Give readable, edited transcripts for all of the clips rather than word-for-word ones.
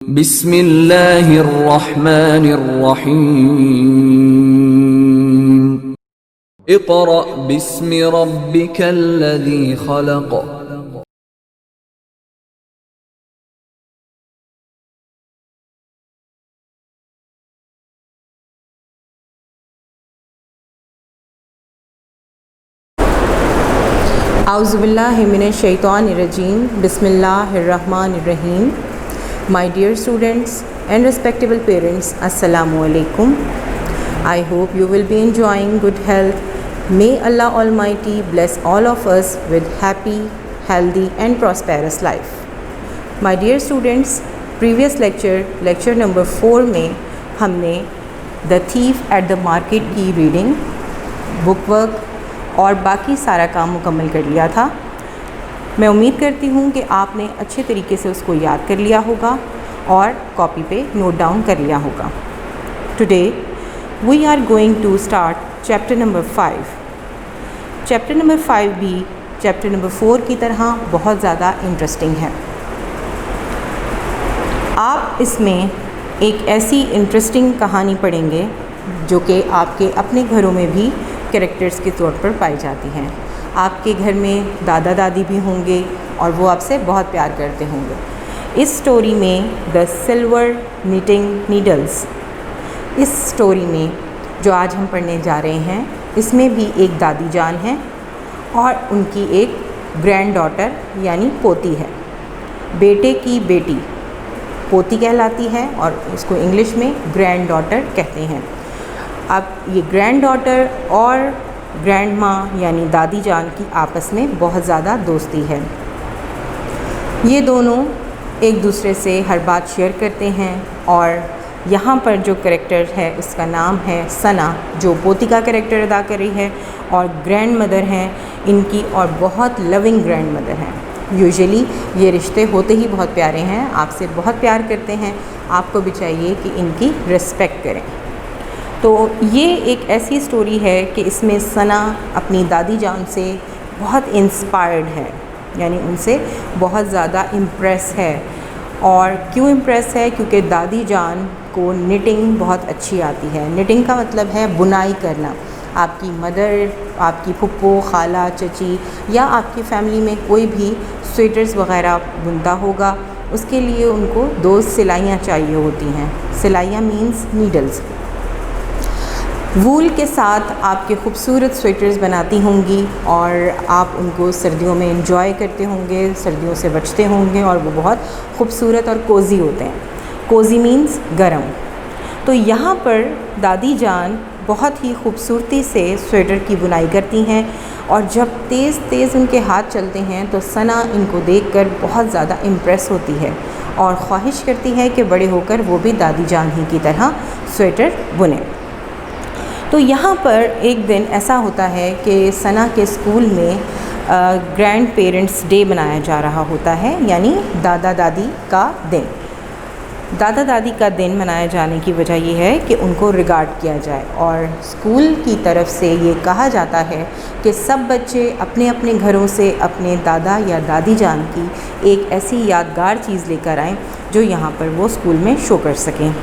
बिस्मिल्लाहिर्रहमानिर्रहीम। Iqra बिस्मि रब्बिकल्लज़ी खलक़। Auzubillahi minash-shaytanir-rajim. Bismillahir-rahmanir-rahim. My dear students and respectable parents, Assalamu alaikum. I hope you will be enjoying good health. May Allah Almighty bless all of us with happy, healthy and prosperous life. My dear students, previous lecture number 4 में हमने The Thief at the Market की reading, book work और बाकी सारा काम मुकम्मल कर लिया था। मैं उम्मीद करती हूँ कि आपने अच्छे तरीके से उसको याद कर लिया होगा और कॉपी पे नोट डाउन कर लिया होगा। Today we are going to start chapter number 5। Chapter number 5 भी चैप्टर नंबर 4 की तरह बहुत ज़्यादा इंटरेस्टिंग है। आप इसमें एक ऐसी इंटरेस्टिंग कहानी पढ़ेंगे जो कि आपके अपने घरों में भी कैरेक्टर्स के तौर पर पाई जाती हैं। आपके घर में दादा दादी भी होंगे और वो आपसे बहुत प्यार करते होंगे। इस स्टोरी में द सिल्वर निटिंग नीडल्स, इस स्टोरी में जो आज हम पढ़ने जा रहे हैं, इसमें भी एक दादी जान है और उनकी एक ग्रैंड डॉटर यानी पोती है। बेटे की बेटी पोती कहलाती है और इसको इंग्लिश में ग्रैंड डॉटर कहते हैं। अब ये ग्रैंड डॉटर और ग्रैंड माँ यानी दादी जान की आपस में बहुत ज़्यादा दोस्ती है। ये दोनों एक दूसरे से हर बात शेयर करते हैं और यहाँ पर जो कैरेक्टर है उसका नाम है सना, जो पोती का कैरेक्टर अदा कर रही है, और ग्रैंड मदर हैं इनकी और बहुत लविंग ग्रैंड मदर हैं। यूजुअली ये रिश्ते होते ही बहुत प्यारे हैं, आपसे बहुत प्यार करते हैं, आपको भी चाहिए कि इनकी रिस्पेक्ट करें। तो ये एक ऐसी स्टोरी है कि इसमें सना अपनी दादी जान से बहुत इंस्पायर्ड है, यानी उनसे बहुत ज़्यादा इम्प्रेस है। और क्यों इम्प्रेस है? क्योंकि दादी जान को निटिंग बहुत अच्छी आती है। निटिंग का मतलब है बुनाई करना। आपकी मदर, आपकी फुप्पो, खाला, चची या आपकी फैमिली में कोई भी स्वेटर्स वग़ैरह बुनता होगा, उसके लिए उनको 2 सिलाइयाँ चाहिए होती हैं। सिलाइयाँ मीन्स नीडल्स। वूल के साथ आपके खूबसूरत स्वेटर्स बनाती होंगी और आप उनको सर्दियों में एंजॉय करते होंगे, सर्दियों से बचते होंगे और वो बहुत खूबसूरत और कोज़ी होते हैं। कोज़ी मीन्स गरम। तो यहाँ पर दादी जान बहुत ही खूबसूरती से स्वेटर की बुनाई करती हैं और जब तेज़ तेज़ उनके हाथ चलते हैं तो सना इनको देखकर बहुत ज़्यादा इम्प्रेस होती है और ख्वाहिश करती है कि बड़े होकर वो भी दादी जान ही की तरह स्वेटर बुने। तो यहाँ पर एक दिन ऐसा होता है कि सना के स्कूल में ग्रैंड पेरेंट्स डे मनाया जा रहा होता है, यानी दादा दादी का दिन। दादा दादी का दिन मनाया जाने की वजह यह है कि उनको रिगार्ड किया जाए और स्कूल की तरफ से ये कहा जाता है कि सब बच्चे अपने अपने घरों से अपने दादा या दादी जान की एक ऐसी यादगार चीज़ लेकर आएँ जो यहाँ पर वो स्कूल में शो कर सकें।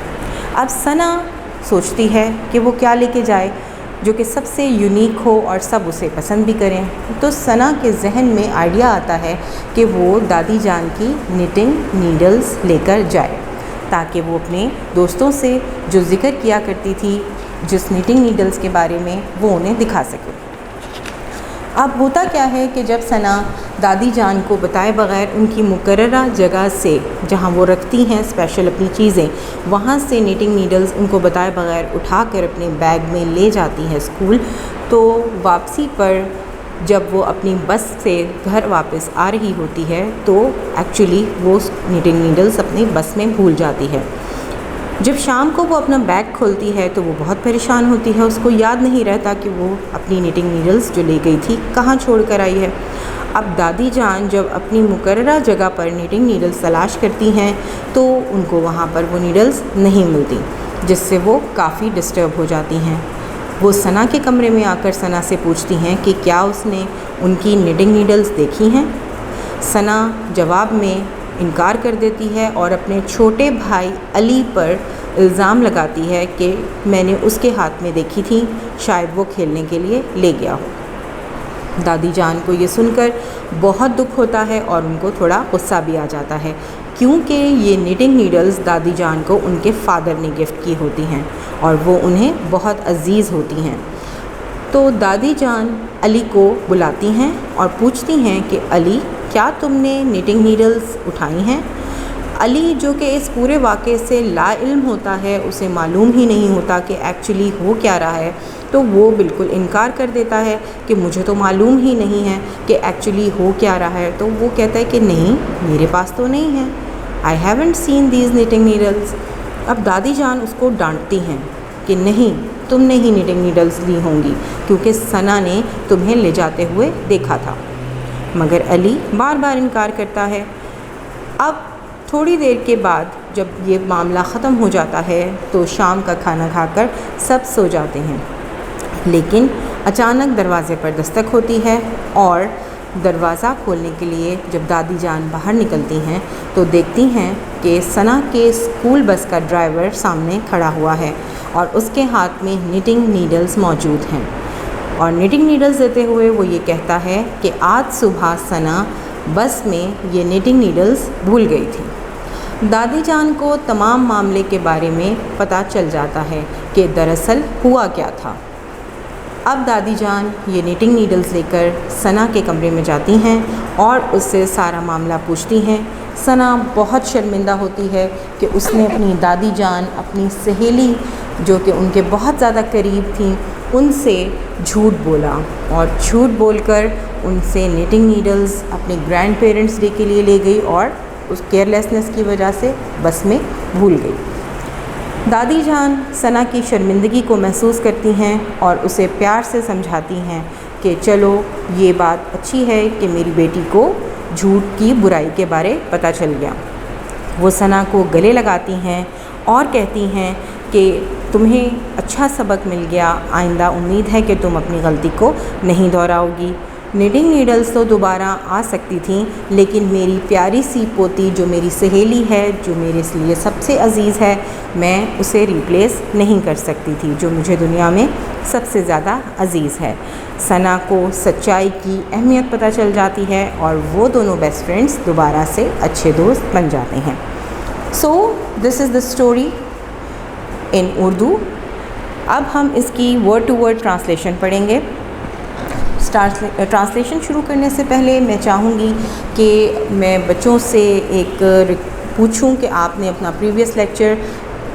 अब सना सोचती है कि वो क्या लेके जाए जो कि सबसे यूनिक हो और सब उसे पसंद भी करें। तो सना के जहन में आइडिया आता है कि वो दादी जान की निटिंग नीडल्स लेकर जाए ताकि वो अपने दोस्तों से जो ज़िक्र किया करती थी जिस निटिंग नीडल्स के बारे में, वो उन्हें दिखा सके। अब होता क्या है कि जब सना दादी जान को बताए बग़ैर उनकी मुकर्ररा जगह से, जहाँ वो रखती हैं स्पेशल अपनी चीज़ें, वहाँ से निटिंग नीडल्स उनको बताए बग़ैर उठाकर अपने बैग में ले जाती है स्कूल, तो वापसी पर जब वो अपनी बस से घर वापस आ रही होती है तो एक्चुअली वो निटिंग नीडल्स अपनी बस में भूल जाती है। जब शाम को वो अपना बैग खोलती है तो वो बहुत परेशान होती है। उसको याद नहीं रहता कि वो अपनी निटिंग नीडल्स जो ले गई थी कहाँ छोड़ कर आई है। अब दादी जान जब अपनी मुकर्ररा जगह पर निटिंग नीडल्स तलाश करती हैं तो उनको वहाँ पर वो नीडल्स नहीं मिलती, जिससे वो काफ़ी डिस्टर्ब हो जाती हैं। वो सना के कमरे में आकर सना से पूछती हैं कि क्या उसने उनकी निटिंग नीडल्स देखी हैं। सना जवाब में इनकार कर देती है और अपने छोटे भाई अली पर इल्ज़ाम लगाती है कि मैंने उसके हाथ में देखी थी, शायद वो खेलने के लिए ले गया हो। दादी जान को ये सुनकर बहुत दुख होता है और उनको थोड़ा गुस्सा भी आ जाता है, क्योंकि ये निटिंग नीडल्स दादी जान को उनके फ़ादर ने गिफ्ट की होती हैं और वो उन्हें बहुत अजीज़ होती हैं। तो दादी जान अली को बुलाती हैं और पूछती हैं कि अली, क्या तुमने निटिंग नीडल्स उठाई हैं? अली, जो कि इस पूरे वाक़े से लाइल्म होता है, उसे मालूम ही नहीं होता कि एक्चुअली हो क्या रहा है, तो वो बिल्कुल इनकार कर देता है कि मुझे तो मालूम ही नहीं है कि एक्चुअली हो क्या रहा है। तो वो कहता है कि नहीं, मेरे पास तो नहीं है, I haven't seen these knitting needles. अब दादी जान उसको डांटती हैं कि नहीं, तुमने ही निटिंग नीडल्स ली होंगी, क्योंकि सना ने तुम्हें ले जाते हुए देखा था। मगर अली बार बार इनकार करता है। अब थोड़ी देर के बाद जब ये मामला ख़त्म हो जाता है तो शाम का खाना खाकर सब सो जाते हैं, लेकिन अचानक दरवाज़े पर दस्तक होती है और दरवाज़ा खोलने के लिए जब दादी जान बाहर निकलती हैं तो देखती हैं कि सना के स्कूल बस का ड्राइवर सामने खड़ा हुआ है और उसके हाथ में निटिंग नीडल्स मौजूद हैं। और निटिंग नीडल्स देते हुए वो ये कहता है कि आज सुबह सना बस में ये निटिंग नीडल्स भूल गई थी। दादी जान को तमाम मामले के बारे में पता चल जाता है कि दरअसल हुआ क्या था। अब दादी जान ये निटिंग नीडल्स लेकर सना के कमरे में जाती हैं और उससे सारा मामला पूछती हैं। सना बहुत शर्मिंदा होती है कि उसने अपनी दादी जान, अपनी सहेली जो कि उनके बहुत ज़्यादा करीब थी, उनसे झूठ बोला और झूठ बोलकर उनसे निटिंग नीडल्स अपने ग्रैंड पेरेंट्स डे के लिए ले गई और उस केयरलेसनेस की वजह से बस में भूल गई। दादी जान सना की शर्मिंदगी को महसूस करती हैं और उसे प्यार से समझाती हैं कि चलो, ये बात अच्छी है कि मेरी बेटी को झूठ की बुराई के बारे पता चल गया। वो सना को गले लगाती हैं और कहती हैं कि तुम्हें अच्छा सबक मिल गया, आइंदा उम्मीद है कि तुम अपनी गलती को नहीं दोहराओगी। निटिंग नीडल्स तो दोबारा आ सकती थी, लेकिन मेरी प्यारी सी पोती जो मेरी सहेली है, जो मेरे लिए सबसे अज़ीज़ है, मैं उसे रिप्लेस नहीं कर सकती थी, जो मुझे दुनिया में सबसे ज़्यादा अज़ीज़ है। सना को सच्चाई की अहमियत पता चल जाती है और वो दोनों बेस्ट फ्रेंड्स दोबारा से अच्छे दोस्त बन जाते हैं। So this is the story in Urdu. अब हम इसकी वर्ड टू वर्ड ट्रांसलेशन पढ़ेंगे। ट्रांसलेशन शुरू करने से पहले मैं चाहूँगी कि मैं बच्चों से एक पूछूं कि आपने अपना प्रीवियस लेक्चर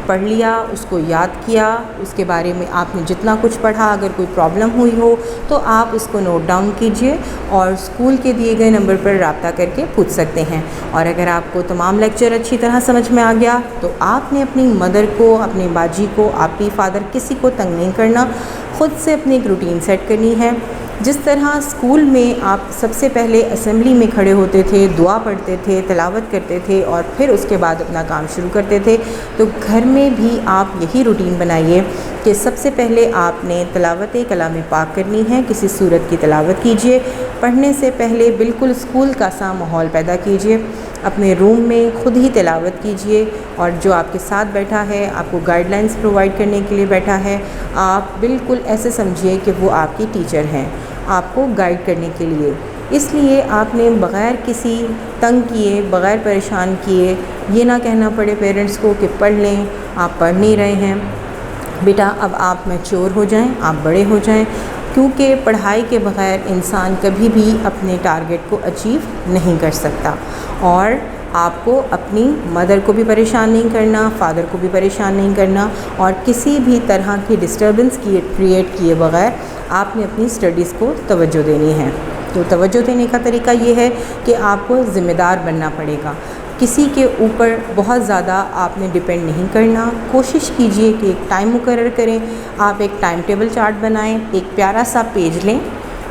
पढ़ लिया, उसको याद किया, उसके बारे में आपने जितना कुछ पढ़ा, अगर कोई प्रॉब्लम हुई हो तो आप उसको नोट डाउन कीजिए और स्कूल के दिए गए नंबर पर रब्ता करके पूछ सकते हैं। और अगर आपको तमाम लेक्चर अच्छी तरह समझ में आ गया तो आपने अपनी मदर को, अपनी बाजी को, आपकी फ़ादर, किसी को तंग नहीं करना, ख़ुद से अपनी एक रूटीन सेट करनी है। जिस तरह स्कूल में आप सबसे पहले असेंबली में खड़े होते थे, दुआ पढ़ते थे, तिलावत करते थे और फिर उसके बाद अपना काम शुरू करते थे, तो घर में भी आप यही रूटीन बनाइए कि सबसे पहले आपने तिलावत कलाम पाक करनी है। किसी सूरत की तिलावत कीजिए। पढ़ने से पहले बिल्कुल स्कूल का सा माहौल पैदा कीजिए। अपने रूम में खुद ही तिलावत कीजिए और जो आपके साथ बैठा है, आपको गाइडलाइंस प्रोवाइड करने के लिए बैठा है, आप बिल्कुल ऐसे समझिए कि वो आपकी टीचर हैं, आपको गाइड करने के लिए। इसलिए आपने बग़ैर किसी तंग किए, बग़ैर परेशान किए, ये ना कहना पड़े पेरेंट्स को कि पढ़ लें, आप पढ़ नहीं रहे हैं। बेटा, अब आप मैच्योर हो जाएं, आप बड़े हो जाएं, क्योंकि पढ़ाई के बग़ैर इंसान कभी भी अपने टारगेट को अचीव नहीं कर सकता। और आपको अपनी मदर को भी परेशान नहीं करना, फ़ादर को भी परेशान नहीं करना और किसी भी तरह की डिस्टर्बेंस क्रिएट किए बग़ैर आपने अपनी स्टडीज़ को तवज्जो देनी है। तो तवज्जो देने का तरीका ये है कि आपको ज़िम्मेदार बनना पड़ेगा। किसी के ऊपर बहुत ज़्यादा आपने डिपेंड नहीं करना। कोशिश कीजिए कि एक टाइम मुकर्रर करें। आप एक टाइम टेबल चार्ट बनाएं, एक प्यारा सा पेज लें,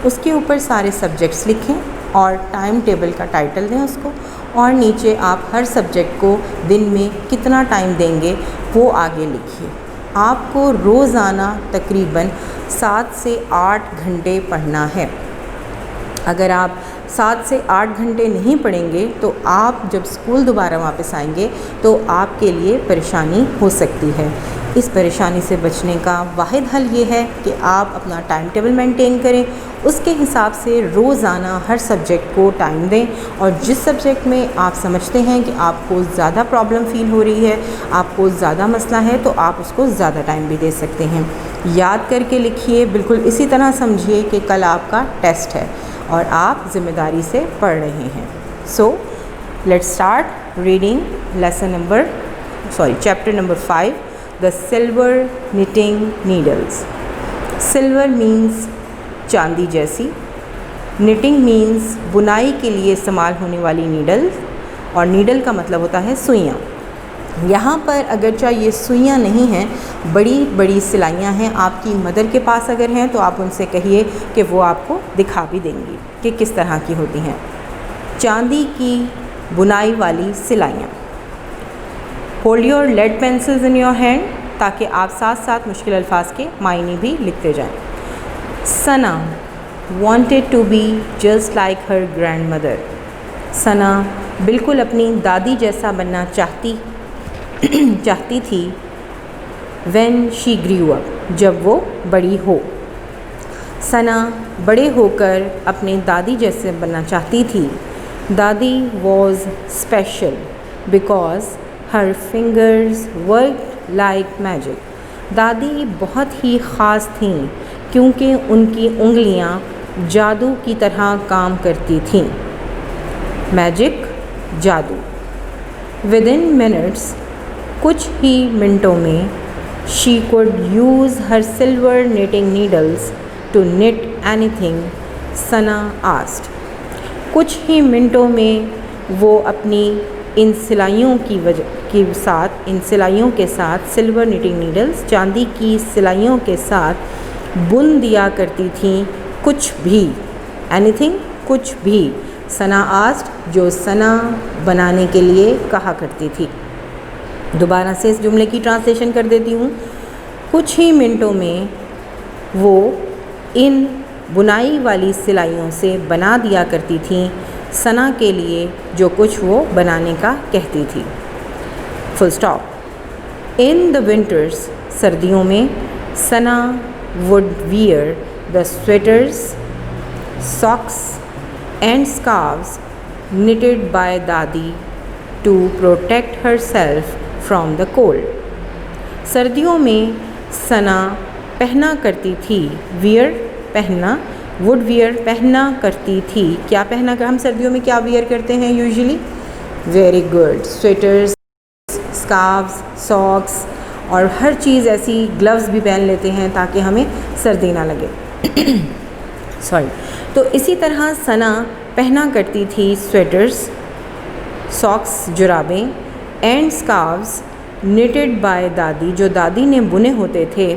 उसके ऊपर सारे सब्जेक्ट्स लिखें और टाइम टेबल का टाइटल दें उसको, और नीचे आप हर सब्जेक्ट को दिन में कितना टाइम देंगे वो आगे लिखिए। आपको रोज़ाना तकरीबन 7 से 8 घंटे पढ़ना है। अगर आप 7 से 8 घंटे नहीं पढ़ेंगे तो आप जब स्कूल दोबारा वापस आएंगे तो आपके लिए परेशानी हो सकती है। इस परेशानी से बचने का वाहिद हल ये है कि आप अपना टाइम टेबल मेंटेन करें, उसके हिसाब से रोज़ाना हर सब्जेक्ट को टाइम दें और जिस सब्जेक्ट में आप समझते हैं कि आपको ज़्यादा प्रॉब्लम फ़ील हो रही है, आपको ज़्यादा मसला है, तो आप उसको ज़्यादा टाइम भी दे सकते हैं। याद करके लिखिए, बिल्कुल इसी तरह समझिए कि कल आपका टेस्ट है और आप ज़िम्मेदारी से पढ़ रहे हैं। So let's start reading chapter number 5, the silver knitting needles. Silver means चांदी जैसी, निटिंग मीन्स बुनाई के लिए इस्तेमाल होने वाली नीडल, और नीडल का मतलब होता है सुइयाँ। यहाँ पर अगरचा ये सुइयाँ नहीं हैं, बड़ी बड़ी सिलाइयाँ हैं। आपकी मदर के पास अगर हैं तो आप उनसे कहिए कि वो आपको दिखा भी देंगी कि किस तरह की होती हैं। चांदी की बुनाई वाली सिलाइयाँ। Hold your lead pencils in your hand ताकि आप साथ साथ मुश्किल अल्फाज के मायने भी लिखते जाएं। सना wanted to be just like her grandmother। सना बिल्कुल अपनी दादी जैसा बनना चाहती थी। when she grew up, जब वो बड़ी हो। सना बड़े होकर अपने दादी जैसे बनना चाहती थी। दादी was special because her fingers worked like magic। दादी बहुत ही ख़ास थीं क्योंकि उनकी उंगलियां जादू की तरह काम करती थीं। मैजिक, जादू। विदिन मिनट्स, कुछ ही मिनटों में, she could use her silver knitting needles to knit anything Sana asked. कुछ ही मिनटों में वो अपनी इन सिलाइयों के साथ सिल्वर निटिंग नीडल्स, चांदी की सिलाइयों के साथ बुन दिया करती थीं कुछ भी, एनीथिंग, कुछ भी। सना आस्क्ड, जो सना बनाने के लिए कहा करती थी। दोबारा से इस जुमले की ट्रांसलेशन कर देती हूँ। कुछ ही मिनटों में वो इन बुनाई वाली सिलाइयों से बना दिया करती थी सना के लिए जो कुछ वो बनाने का कहती थी। Full stop. In the winters, सर्दियों में, Sana would wear the sweaters, socks and scarves knitted by दादी to protect herself from the cold। सर्दियों में सना पहना करती थी, वियर पहनना, वुड वियर पहना करती थी। क्या पहना कर, हम सर्दियों में क्या वियर करते हैं usually? Very good, sweaters, scarves, socks और हर चीज़ ऐसी, ग्लव्स भी पहन लेते हैं ताकि हमें सर्दी ना लगे। सॉरी। तो इसी तरह सना पहना करती थी स्वेटर्स, सॉक्स, जुराबें, and scarves knitted by Dadi, जो दादी ने बुने होते थे,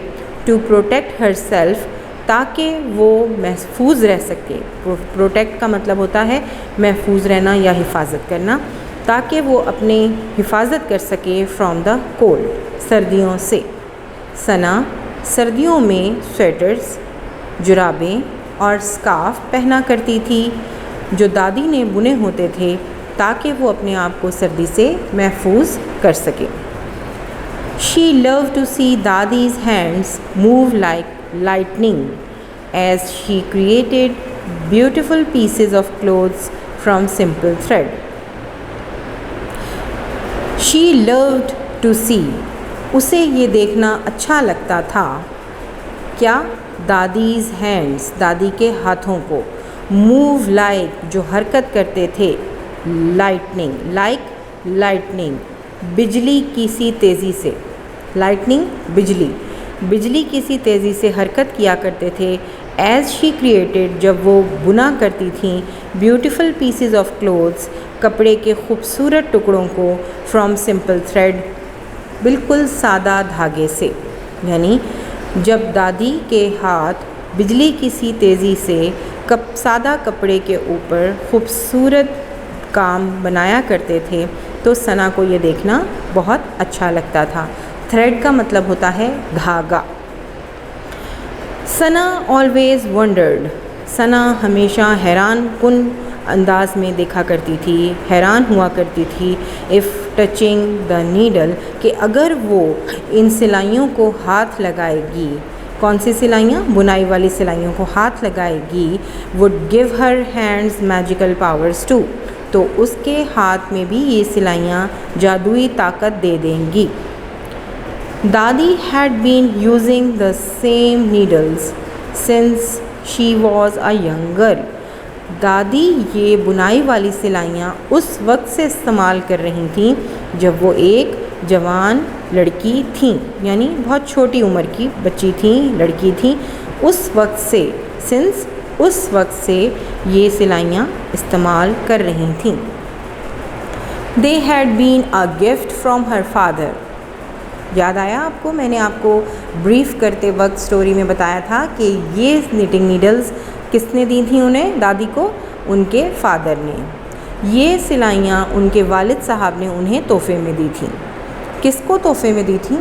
टू प्रोटेक्ट हर सेल्फ, ताकि वो महफूज रह सके। प्रोटेक्ट का मतलब होता है महफूज रहना या हिफाजत करना, ताकि वो अपने हिफाजत कर सके फ्रॉम द कोल्ड, सर्दियों से। सना सर्दियों में स्वेटर्स, जुराबें और स्कार्फ पहना करती थी जो दादी ने बुने होते थे ताकि वो अपने आप को सर्दी से महफूज कर सके। She love to see Dadi's hands move like lightning as she created beautiful pieces of clothes from simple thread। She loved to see, उसे ये देखना अच्छा लगता था। क्या? दादीज़ हैंड्स, दादी के हाथों को, मूव लाइक, जो हरकत करते थे, लाइटनिंग, लाइक लाइटनिंग, बिजली की सी तेज़ी से, लाइटनिंग बिजली, बिजली की सी तेज़ी से हरकत किया करते थे। एज शी क्रिएटेड, जब वो बुना करती थीं, ब्यूटिफुल पीसेस ऑफ क्लोथ्स, कपड़े के खूबसूरत टुकड़ों को, फ्रॉम सिंपल थ्रेड, बिल्कुल सादा धागे से। यानी जब दादी के हाथ बिजली की सी तेज़ी से सादा कपड़े के ऊपर खूबसूरत काम बनाया करते थे तो सना को ये देखना बहुत अच्छा लगता था। थ्रेड का मतलब होता है धागा। सना ऑलवेज़ वंडर्ड, सना हमेशा हैरान कुन अंदाज में देखा करती थी, हैरान हुआ करती थी इफ़ टचिंग द नीडल, कि अगर वो इन सिलाइयों को हाथ लगाएगी, कौन सी सिलाइयाँ, बुनाई वाली सिलाइयों को हाथ लगाएगी, would give her hands magical powers too, तो उसके हाथ में भी ये सिलाइयाँ जादुई ताकत दे देंगी। Dadi had been using the same needles since she was a young girl, दादी ये बुनाई वाली सिलाइयाँ उस वक्त से इस्तेमाल कर रही थीं जब वो एक जवान लड़की थीं, यानी बहुत छोटी उम्र की बच्ची थीं, लड़की थीं। उस वक्त से, सिंस, उस वक्त से ये सिलाइयाँ इस्तेमाल कर रही थीं। They had been a gift from her father, याद आया आपको, मैंने आपको ब्रीफ करते वक्त स्टोरी में बताया था कि ये निटिंग नीडल्स किसने दी थी उन्हें, दादी को, उनके फादर ने। ये सिलाइयाँ उनके वालिद साहब ने उन्हें तोहफे में दी थी। किसको तोहफे में दी थी?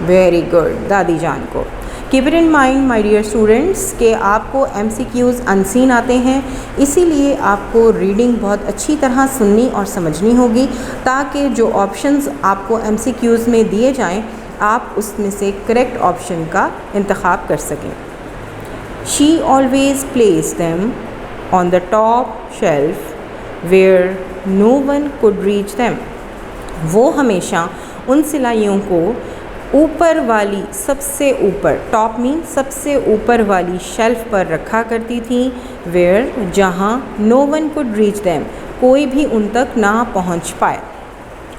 वेरी गुड, दादी जान को। Keep it in mind my dear students कि आपको MCQs अनसीन आते हैं, इसीलिए आपको रीडिंग बहुत अच्छी तरह सुननी और समझनी होगी ताकि जो ऑप्शंस आपको MCQs में दिए जाएं आप उसमें से करेक्ट ऑप्शन का इंतखाब कर सकें। She always placed them on the top shelf where no one could reach them. वो हमेशा उन सिलाइयों को ऊपर वाली, सबसे ऊपर, टॉप मीन सबसे ऊपर वाली शेल्फ पर रखा करती थी, वेयर, जहाँ no one could reach them, कोई भी उन तक ना पहुँच पाए।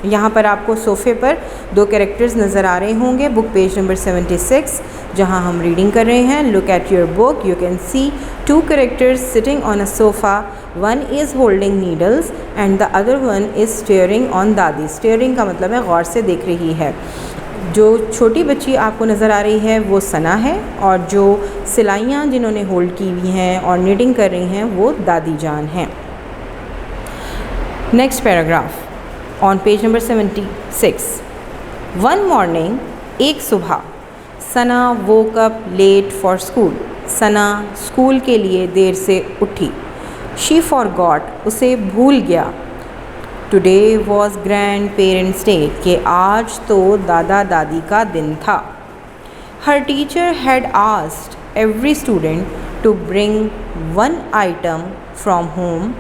यहाँ पर आपको सोफ़े पर दो कैरेक्टर्स नज़र आ रहे होंगे, बुक पेज नंबर 76 जहाँ हम रीडिंग कर रहे हैं। Look at your book, you can see two characters sitting on a sofa, one is holding needles and the other one is staring at Dadi. Staring का मतलब है गौर से देख रही है। जो छोटी बच्ची आपको नज़र आ रही है वो सना है और जो सिलाइयाँ जिन्होंने होल्ड की हुई हैं और निटिंग कर रही हैं वो दादी जान हैं। Next paragraph on page number 76। One morning, एक सुबह, Sana woke up late for school, Sana school के लिए देर से उठी। शी फॉरगॉट, उसे भूल गया। Today was grandparents day, कि आज तो दादा दादी का दिन था। हर teacher had asked every student to bring one item from home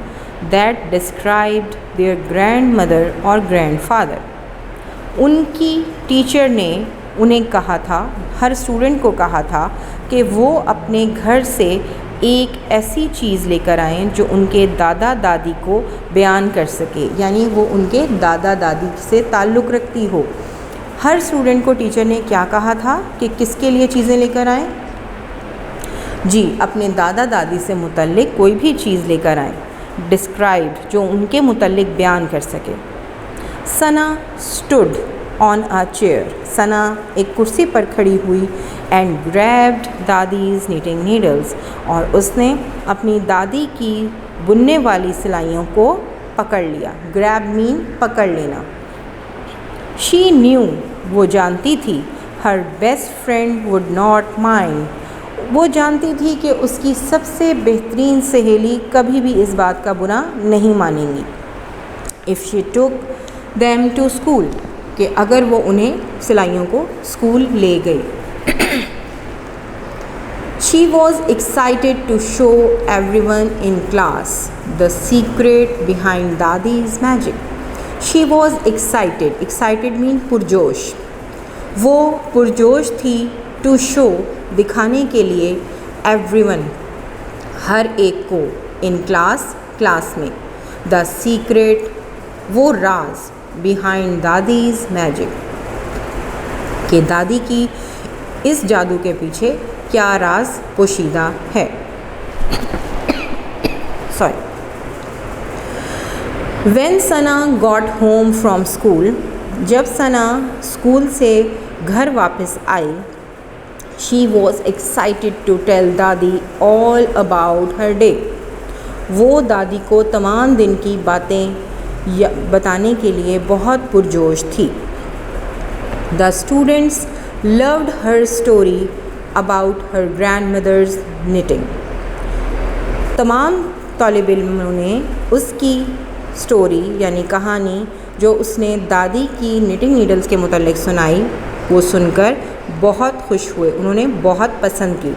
that described their grandmother और ग्रैंड फादर। उनकी टीचर ने उन्हें कहा था, हर स्टूडेंट को कहा था कि वो अपने घर से एक ऐसी चीज़ लेकर आएँ जो उनके दादा दादी को बयान कर सके, यानी वो उनके दादा दादी से ताल्लुक़ रखती हो। हर स्टूडेंट को टीचर ने क्या कहा था कि किसके लिए चीज़ें लेकर आएँ? जी, अपने दादा दादी से मुतल्लिक़ कोई भी चीज़ लेकर आएँ, डिस्क्राइब्ड, जो उनके मुतल्लिक़ बयान कर सके। सना स्टूड ऑन अ चेयर, सना एक कुर्सी पर खड़ी हुई एंड ग्रैब्ड दादीज़ नीटिंग नीडल्स, और उसने अपनी दादी की बुनने वाली सिलाइयों को पकड़ लिया। ग्रैब मीन पकड़ लेना। शी न्यू, वो जानती थी, her best friend would not mind, वो जानती थी कि उसकी सबसे बेहतरीन सहेली कभी भी इस बात का बुरा नहीं मानेंगी। If she took them to school, कि अगर वो उन्हें सिलाइयों को स्कूल ले गई। She was excited to show everyone in class the secret behind Dadi's magic. She was excited, excited mean पुरजोश, वो पुरजोश थी, टू शो, दिखाने के लिए, एवरीवन, हर एक को, इन क्लास, क्लास में, द सीक्रेट, वो राज, बिहाइंड दादीज़ मैजिक, कि दादी की इस जादू के पीछे क्या राज पोशीदा है। Sorry. When Sana got home from school, जब सना स्कूल से घर वापस आई, she was excited to tell Dadi all about her day, वो दादी को तमाम दिन की बातें बताने के लिए बहुत पुरजोश थी। The students loved her story about her grandmother's knitting, तमाम तालिब इल्म ने उसकी स्टोरी यानी कहानी जो उसने दादी की निटिंग नीडल्स के मुतालिक सुनाई वो सुनकर बहुत खुश हुए, उन्होंने बहुत पसंद की।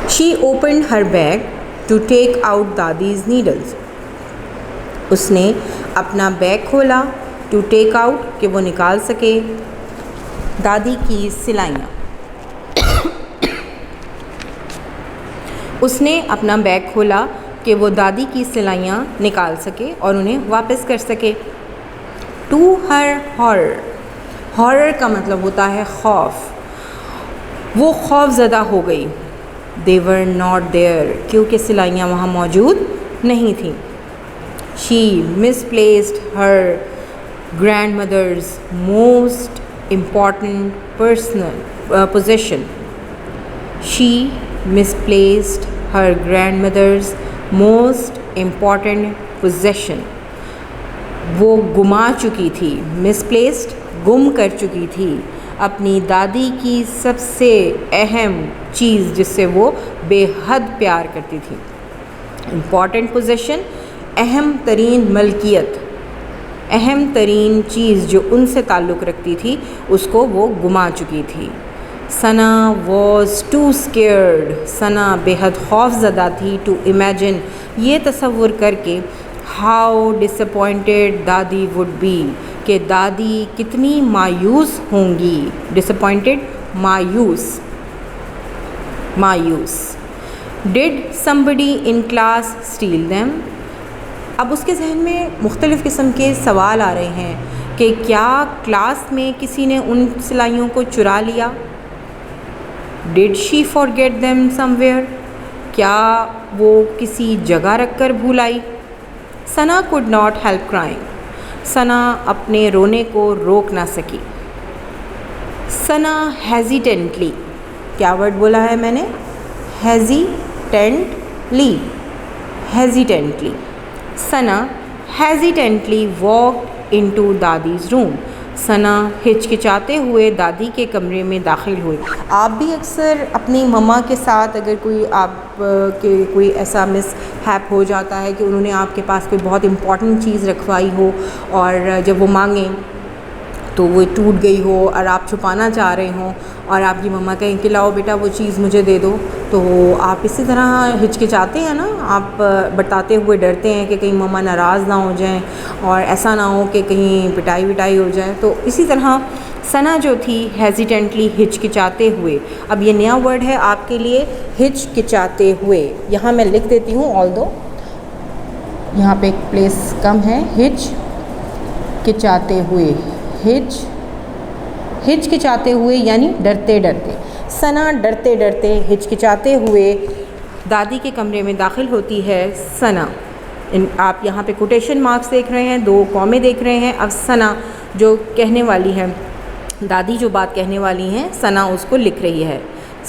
She opened her bag to take out Dadi's needles. उसने अपना बैग खोला, टू टेक आउट कि वो निकाल सके दादी की सिलाइयाँ। उसने अपना बैग खोला कि वो दादी की सिलाइयाँ निकाल सके और उन्हें वापस कर सके। टू हर हॉरर, हॉरर का मतलब होता है खौफ। वो खौफज़दा हो गई। दे वर नॉट देयर, क्योंकि सिलाइयाँ वहाँ मौजूद नहीं थीं। She misplaced her grandmother's most important personal possession. शी misplaced her grandmother's most important possession। वो गुमा चुकी थी, misplaced गुम कर चुकी थी अपनी दादी की सबसे अहम चीज़ जिससे वो बेहद प्यार करती थी। इम्पॉर्टेंट पोजेशन, अहम तरीन मलकियत, अहम तरीन चीज़ जो उनसे ताल्लुक़ रखती थी उसको वो गुमा चुकी थी। सना वॉज टू स्केर्ड, सना बेहद खौफज़दा थी। टू इमेजिन, ये तसव्वुर करके, हाउ डिसअपॉइंटेड दादी वुड बी, कि दादी कितनी मायूस होंगी। डिसअपॉइंटेड, मायूस, मायूस। Did somebody in class steel them. अब उसके जहन में मुख्तलिफ़ किस्म के सवाल आ रहे हैं कि क्या क्लास में किसी ने उन सिलाइयों को चुरा लिया। Did she forget them somewhere? क्या वो किसी जगह रख कर भूल आई। सना could not help crying, सना अपने रोने को रोक ना सकी। सना hesitantly, क्या वर्ड बोला है मैंने, hesitantly, hesitantly। सना hesitantly walked into दादीज़ रूम, सना हिचकिचाते हुए दादी के कमरे में दाखिल हुई। आप भी अक्सर अपनी मम्मा के साथ अगर कोई आप के कोई ऐसा मिस हैप हो जाता है कि उन्होंने आपके पास कोई बहुत इम्पॉर्टेंट चीज़ रखवाई हो और जब वो मांगें तो वो टूट गई हो और आप छुपाना चाह रहे हों और आपकी मम्मा कहें कि लाओ बेटा वो चीज़ मुझे दे दो, तो आप इसी तरह हिचकिचाते हैं ना, आप बताते हुए डरते हैं कि कहीं मम्मा नाराज़ ना हो जाएं और ऐसा ना हो कि कहीं पिटाई विटाई हो जाए। तो इसी तरह सना जो थी हेजिटेंटली, हिचकिचाते हुए। अब ये नया वर्ड है आपके लिए, हिचकिचाते हुए। यहाँ मैं लिख देती हूँ, ऑल्दो यहाँ पे एक प्लेस कम है। हिचकिचाते हुए, हिचकिचाते हुए यानी डरते डरते। सना डरते डरते, हिचकिचाते हुए दादी के कमरे में दाखिल होती है। सना, आप यहाँ पे कोटेशन मार्क्स देख रहे हैं, 2 कॉमे देख रहे हैं। अब सना जो कहने वाली है, दादी जो बात कहने वाली हैं, सना उसको लिख रही है।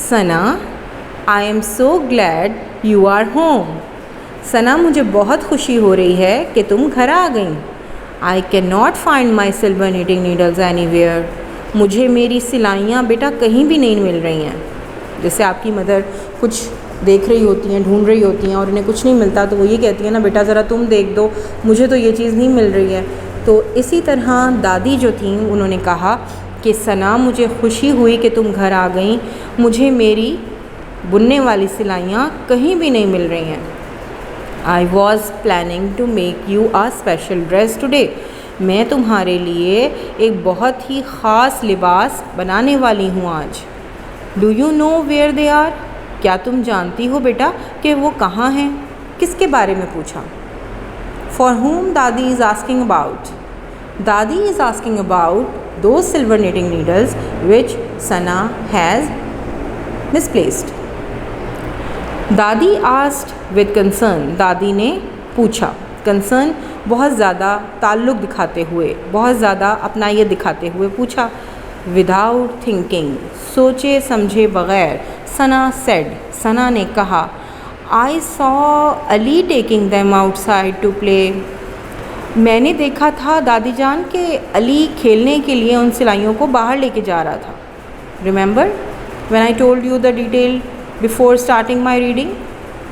Sana, I am so glad you are home. Sana, मुझे बहुत खुशी हो रही है कि तुम घर आ गई। I can not find my silver knitting needles anywhere. मुझे मेरी सिलाइयाँ बेटा कहीं भी नहीं मिल रही हैं। जैसे आपकी मदर कुछ देख रही होती हैं, ढूंढ रही होती हैं और उन्हें कुछ नहीं मिलता तो वो ये कहती है ना, बेटा ज़रा तुम देख दो, मुझे तो ये चीज़ नहीं मिल रही है। तो इसी तरह दादी जो थी उन्होंने कहा कि सना, मुझे खुशी हुई कि तुम घर आ गई, मुझे मेरी बुनने वाली सिलाइयाँ कहीं भी नहीं मिल रही हैं। I was planning to make you a special dress today. मैं तुम्हारे लिए एक बहुत ही ख़ास लिबास बनाने वाली हूँ आज। Do you know where they are. क्या तुम जानती हो बेटा कि वो कहाँ हैं। किसके बारे में पूछा। फॉर whom दादी इज़ आस्किंग अबाउट। दादी is asking about those silver knitting needles which Sana has misplaced. दादी asked with concern. दादी ने पूछा, कंसर्न बहुत ज़्यादा ताल्लुक़ दिखाते हुए, बहुत ज़्यादा अपनायत दिखाते हुए पूछा। विदाउट थिंकिंग, सोचे समझे बग़ैर, सना सेड, सना ने कहा, I saw Ali taking them outside to play. मैंने देखा था दादी जान के अली खेलने के लिए उन सिलाइयों को बाहर लेके जा रहा था। Remember when I told you the detail before starting my reading.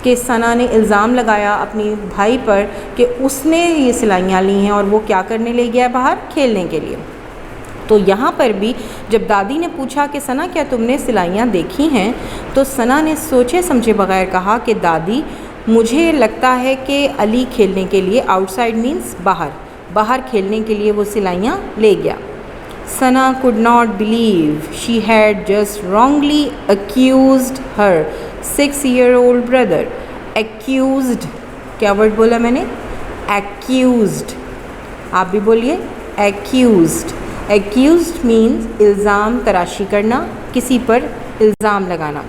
कि सना ने इल्ज़ाम लगाया अपनी भाई पर कि उसने ये सिलाइयाँ ली हैं और वो क्या करने ले गया है बाहर, खेलने के लिए। तो यहाँ पर भी जब दादी ने पूछा कि सना क्या तुमने सिलाइयाँ देखी हैं, तो सना ने सोचे समझे बगैर कहा कि दादी मुझे लगता है कि अली खेलने के लिए, आउटसाइड मीन्स बाहर खेलने के लिए वो सिलाइयाँ ले गया। सना could not believe she had just wrongly accused her 6-year-old brother. Accused, क्या वर्ड बोला मैंने? Accused. आप भी बोलिए accused. Accused means इल्ज़ाम तराशी करना, किसी पर इल्ज़ाम लगाना।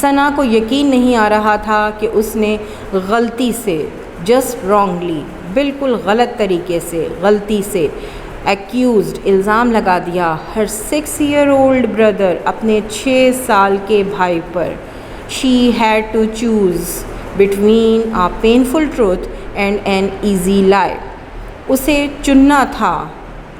सना को यकीन नहीं आ रहा था कि उसने गलती से, जस्ट रॉन्गली, बिल्कुल गलत तरीके से, गलती से एक्यूज़ड इल्ज़ाम लगा दिया हर 6-year-old ब्रदर, अपने 6 साल के भाई पर। She had to choose between a painful truth and an easy lie. उसे चुनना था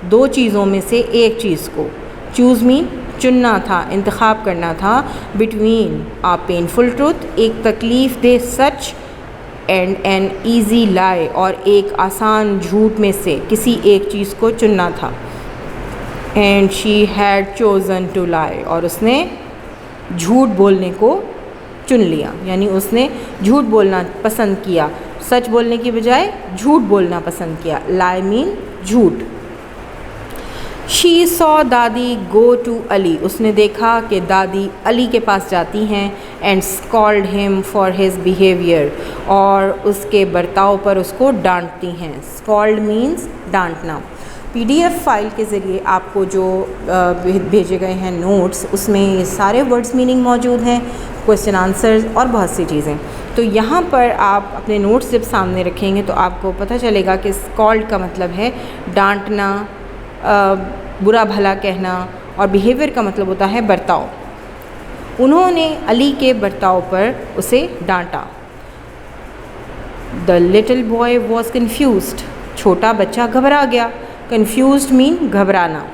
2 चीज़ों में से एक चीज़ को। चूज़ मीन चुनना था, इंतखाब करना था। बिटवीन अ पेनफुल ट्रूथ, एक तकलीफ़ दे सच, एंड एन ईजी लाई, और एक आसान झूठ में से किसी एक चीज़ को चुनना था। And she had chosen to lie, और उसने झूठ बोलने को चुन लिया, यानी उसने झूठ बोलना पसंद किया, सच बोलने की बजाय झूठ बोलना पसंद किया। लाई मीन झूठ। शी सॉ दादी गो टू अली, उसने देखा कि दादी अली के पास जाती हैं। And scold him for his behaviour, और उसके बर्ताव पर उसको डांटती हैं। स्कॉल्ड मीन्स डांटना। PDF फाइल के ज़रिए आपको जो भेजे गए हैं नोट्स, उसमें ये सारे वर्ड्स मीनिंग मौजूद हैं, क्वेश्चन आंसर्स और बहुत सी चीज़ें। तो यहाँ पर आप अपने नोट्स जब सामने रखेंगे तो आपको पता चलेगा कि स्कॉल्ड का मतलब है डांटना, बुरा भला कहना, और बिहेवियर का मतलब होता है बर्ताव। उन्होंने अली के बर्ताव पर उसे डांटा। The little boy was confused, छोटा बच्चा घबरा गया। कन्फ्यूज्ड मीन घबराना,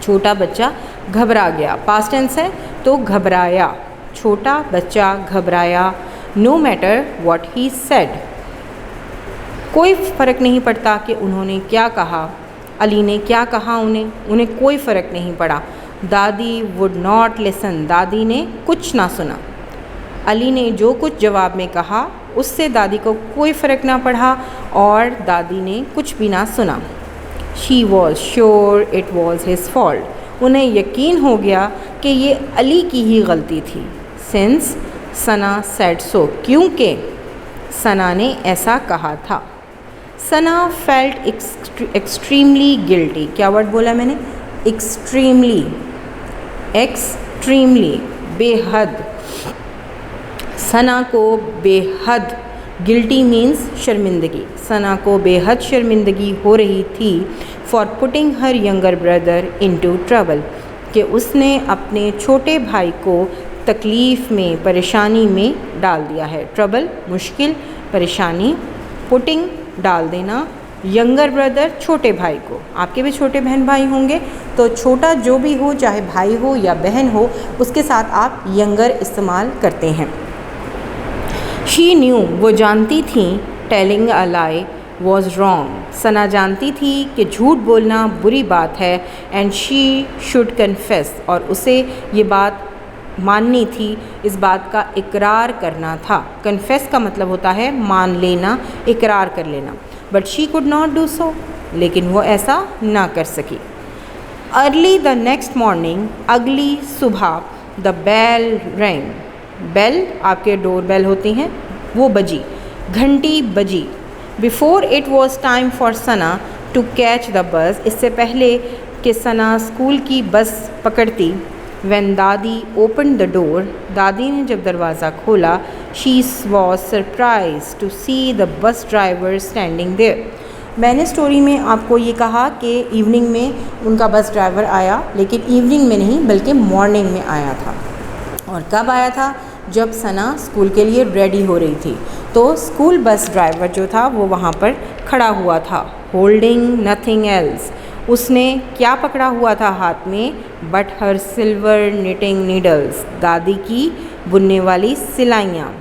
छोटा बच्चा घबरा गया। पास्ट टेंस है तो घबराया, छोटा बच्चा घबराया। No matter what he said, कोई फ़र्क नहीं पड़ता कि उन्होंने क्या कहा, अली ने क्या कहा, उन्हें कोई फ़र्क नहीं पड़ा। दादी वुड नॉट लिसन, दादी ने कुछ ना सुना। अली ने जो कुछ जवाब में कहा उससे दादी को कोई फ़र्क ना पड़ा, और दादी ने कुछ भी ना सुना। She was sure it was his fault, उन्हें यकीन हो गया कि ये अली की ही गलती थी। सिंस सना सेड सो, क्योंकि सना ने ऐसा कहा था। सना फेल्ट एक्सट्रीमली गिल्टी, क्या वर्ड बोला मैंने? एक्सट्रीमली, एक्सट्रीमली, बेहद। सना को बेहद, गिल्टी मीन्स शर्मिंदगी, सना को बेहद शर्मिंदगी हो रही थी। For putting her younger brother into trouble, कि उसने अपने छोटे भाई को तकलीफ़ में, परेशानी में डाल दिया है। ट्रबल मुश्किल, परेशानी। पुटिंग डाल देना, यंगर ब्रदर छोटे भाई को। आपके भी छोटे बहन भाई होंगे, तो छोटा जो भी हो, चाहे भाई हो या बहन हो, उसके साथ आप यंगर इस्तेमाल करते हैं। शी न्यू, वो जानती थी, telling a lie was wrong, Sana जानती थी कि झूठ बोलना बुरी बात है। एंड शी शुड कन्फेस, और उसे ये बात माननी थी, इस बात का इकरार करना था। कन्फेस का मतलब होता है मान लेना, इकरार कर लेना। But she could not do so, लेकिन वो ऐसा ना कर सकी। अर्ली द नेक्स्ट मॉर्निंग, अगली सुबह, द बेल रैंग, बेल आपके डोर बेल होती हैं, वो बजी, घंटी बजी। Before it was time for Sana to catch the bus, इससे पहले कि सना स्कूल की बस पकड़ती। When दादी opened the door, दादी ने जब दरवाज़ा खोला, she was surprised to see the bus driver standing there. मैंने स्टोरी में आपको ये कहा कि इवनिंग में उनका बस ड्राइवर आया, लेकिन इवनिंग में नहीं बल्कि मॉर्निंग में आया था। और कब आया था? जब सना स्कूल के लिए रेडी हो रही थी। तो स्कूल बस ड्राइवर जो था वो वहाँ पर खड़ा हुआ था। होल्डिंग नथिंग एल्स, उसने क्या पकड़ा हुआ था हाथ में? But her silver knitting needles, दादी की बुनने वाली सिलाइयाँ।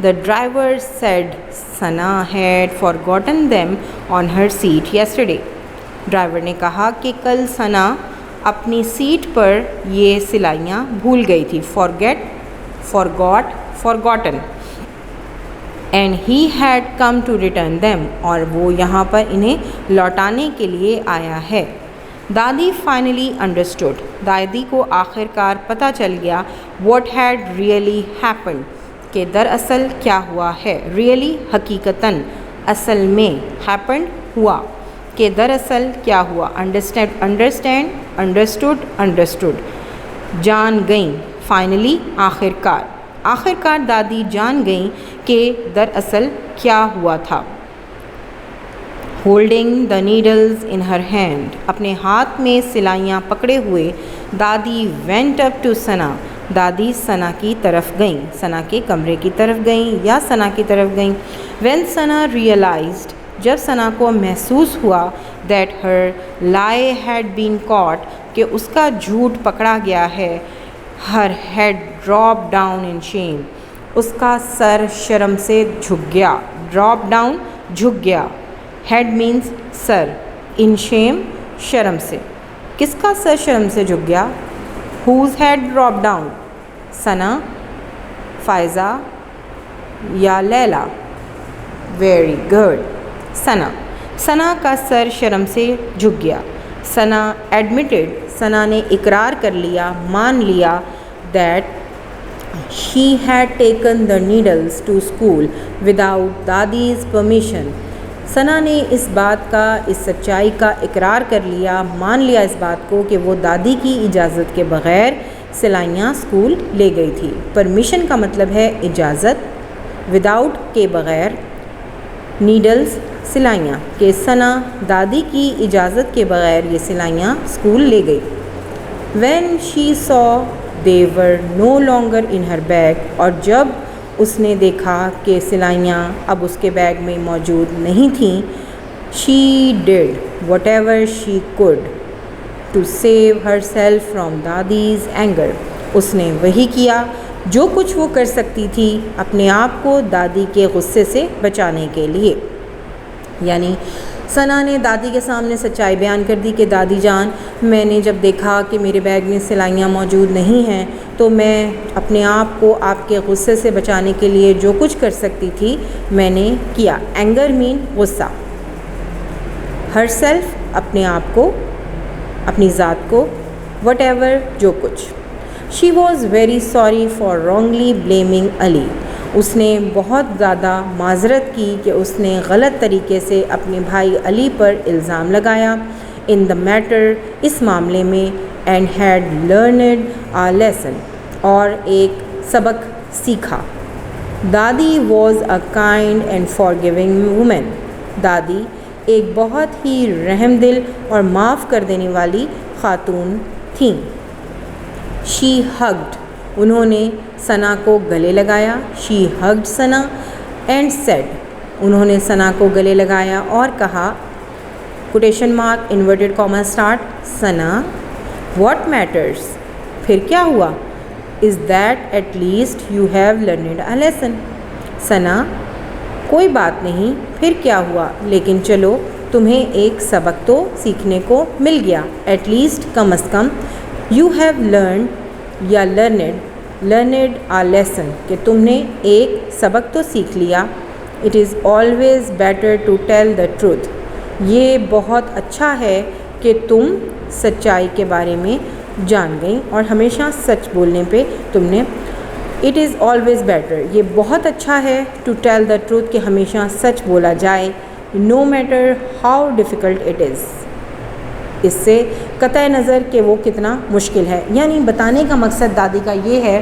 The driver said Sana had forgotten them on her seat yesterday. Driver ने कहा कि कल सना अपनी सीट पर ये सिलाइयाँ भूल गई थी। Forget, forgot, forgotten. And he had come to return them, और वो यहाँ पर इन्हें लौटाने के लिए आया है। दादी फाइनली अंडरस्टूड, दादी को आखिरकार पता चल गया व्हाट हैड रियली हैपेंड, कि दरअसल क्या हुआ है। रियली हकीकतन, असल में, हैपेंड हुआ, कि दरअसल क्या हुआ। Understand, understand, understood, understood. जान गई, फाइनली, आखिरकार। आखिरकार दादी जान गई कि दरअसल क्या हुआ था। Holding the needles in her hand, अपने हाथ में सिलाइयाँ पकड़े हुए दादी वेंट अप टू सना, दादी सना की तरफ गईं, सना के कमरे की तरफ गईं या सना की तरफ गईं। व्हेन सना रियलाइज्ड, जब सना को महसूस हुआ that her lie had been caught, कि उसका झूठ पकड़ा गया है। Her head drop down in shame, उसका सर शर्म से झुक गया। ड्रॉप डाउन, झुक गया। हेड मीन्स सर, इन शेम, शर्म से। किसका सर शर्म से झुक गया? Whose head drop down? Sana, Faiza या लैला? Very good, Sana. सना का सर शर्म से झुक गया। सना एडमिटेड, सना ने इकरार कर लिया, मान लिया that she had taken the needles to school without Dadi's permission. Sana ने इस बात का, इस सच्चाई का इकरार कर लिया, मान लिया इस बात को कि वो दादी की इजाज़त के बग़ैर सिलाइयाँ स्कूल ले गई थी। परमिशन का मतलब है इजाज़त, विदाउट के बग़ैर, नीडल्स सिलाइयाँ, कि सना दादी की इजाज़त के बग़ैर ये सिलाइयाँ स्कूल ले गई। When she saw they were no longer in her bag, और जब उसने देखा कि सिलाइयाँ अब उसके बैग में मौजूद नहीं थीं, she did whatever she could to save herself from दादीज़ anger, उसने वही किया जो कुछ वो कर सकती थी अपने आप को दादी के गुस्से से बचाने के लिए। यानी सना ने दादी के सामने सच्चाई बयान कर दी कि दादी जान, मैंने जब देखा कि मेरे बैग में सिलाइयाँ मौजूद नहीं हैं तो मैं अपने आप को आपके गुस्से से बचाने के लिए जो कुछ कर सकती थी मैंने किया। एंगर मीन गुस्सा। हर सेल्फ, अपने आप को, अपनी ज़ात को, वट एवर, जो कुछ। She was very sorry for wrongly blaming Ali, उसने बहुत ज़्यादा माजरत की कि उसने गलत तरीके से अपने भाई अली पर इल्ज़ाम लगाया। इन द मैटर, इस मामले में। And had learned a lesson, और एक सबक सीखा। Dadi was a kind and forgiving women, दादी एक बहुत ही रहमदिल और माफ़ कर देने वाली ख़ातून थीं। शी हग्ड, उन्होंने सना को गले लगाया। She hugged Sana and said, उन्होंने सना को गले लगाया और कहा, quotation mark, inverted comma start, Sana what matters, फिर क्या हुआ? Is that at least you have learned a lesson, Sana कोई बात नहीं, फिर क्या हुआ, लेकिन चलो तुम्हें एक सबक तो सीखने को मिल गया। एट लीस्ट, कम अज़ कम। यू हैव लर्न या लर्नड आ लेसन, कि तुमने एक सबक तो सीख लिया। It is always better to tell the truth, ये बहुत अच्छा है कि तुम सच्चाई के बारे में जान गई और हमेशा सच बोलने पे तुमने। इट इज़ ऑलवेज़ बेटर, ये बहुत अच्छा है, टू टेल द ट्रूथ, कि हमेशा सच बोला जाए, no matter how difficult it is, इससे कतई नज़र कि वो कितना मुश्किल है। यानी बताने का मकसद दादी का ये है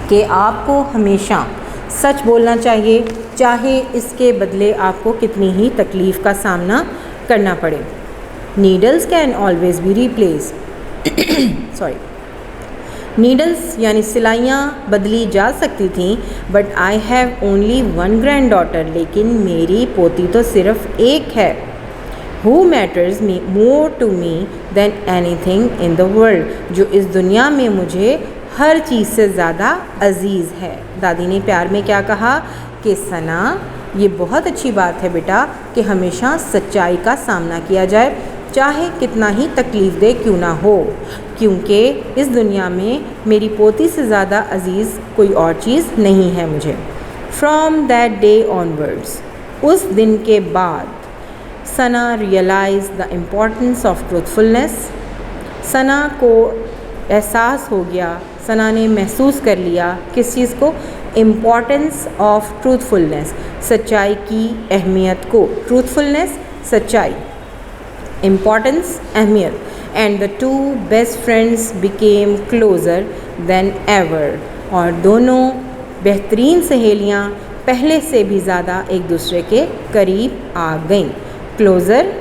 कि आपको हमेशा सच बोलना चाहिए, चाहे इसके बदले आपको कितनी ही तकलीफ़ का सामना करना पड़े। Needles can always be replace sorry, needles यानी सिलाइयाँ बदली जा सकती थीं, but I have only one grand daughter, लेकिन मेरी पोती तो सिर्फ़ एक है। Who matters me more to me than anything in the world, जो इस दुनिया में मुझे हर चीज़ से ज़्यादा अजीज़ है। दादी ने प्यार में क्या कहा कि सना, ये बहुत अच्छी बात है बेटा कि हमेशा सच्चाई का सामना किया जाए, चाहे कितना ही तकलीफ़ दे क्यों ना हो, क्योंकि इस दुनिया में मेरी पोती से ज़्यादा अजीज़ कोई और चीज़ नहीं है मुझे। फ्रॉम दैट डे ऑनवर्ड्स, उस दिन के बाद, Sana realise the importance of truthfulness. Sana को एहसास हो गया, सना ने महसूस कर लिया किस चीज़ को, इम्पॉर्टेंस ऑफ ट्रूथफुलनेस, सच्चाई की अहमियत को। ट्रूथफुलनेस सच्चाई, इम्पॉर्टेंस अहमियत। And the two best friends became closer than ever, और दोनों बेहतरीन सहेलियाँ पहले से भी ज़्यादा एक दूसरे के करीब आ गईं। क्लोज़र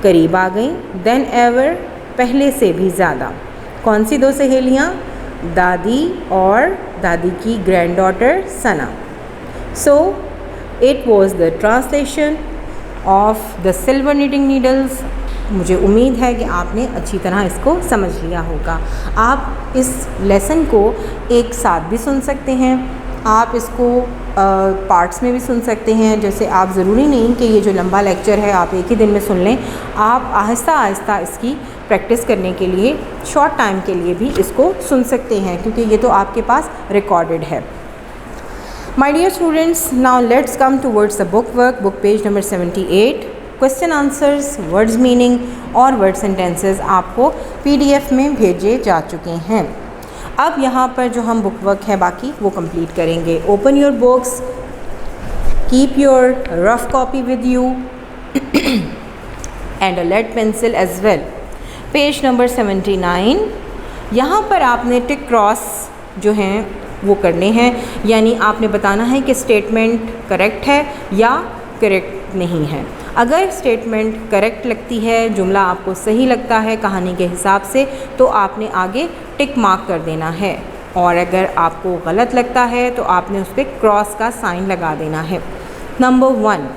करीब आ गईं, देन एवर पहले से भी ज़्यादा। कौन सी दो सहेलियाँ? दादी और दादी की grand daughter Sana. So it was the translation of the silver knitting needles. मुझे उम्मीद है कि आपने अच्छी तरह इसको समझ लिया होगा। आप इस लेसन को एक साथ भी सुन सकते हैं, आप इसको पार्ट्स में भी सुन सकते हैं। जैसे आप ज़रूरी नहीं कि ये जो लंबा लेक्चर है आप एक ही दिन में सुन लें, आप आहिस्ता आहिस्ता इसकी प्रैक्टिस करने के लिए शॉर्ट टाइम के लिए भी इसको सुन सकते हैं, क्योंकि ये तो आपके पास रिकॉर्डेड है। My dear students, now let's come towards the book work. Book page number 78, question answers, words meaning और वर्ड सेंटेंसेस आपको PDF में भेजे जा चुके हैं। अब यहाँ पर जो हम बुक वर्क है बाकी वो कंप्लीट करेंगे। Open your books, keep your rough copy with you and a lead pencil as well. Page number 79, यहाँ पर आपने टिक क्रॉस जो हैं वो करने हैं, यानी आपने बताना है कि स्टेटमेंट करेक्ट है या करेक्ट नहीं है। अगर स्टेटमेंट करेक्ट लगती है, जुमला आपको सही लगता है कहानी के हिसाब से, तो आपने आगे टिक मार्क कर देना है, और अगर आपको गलत लगता है तो आपने उस पर क्रॉस का साइन लगा देना है। Number 1,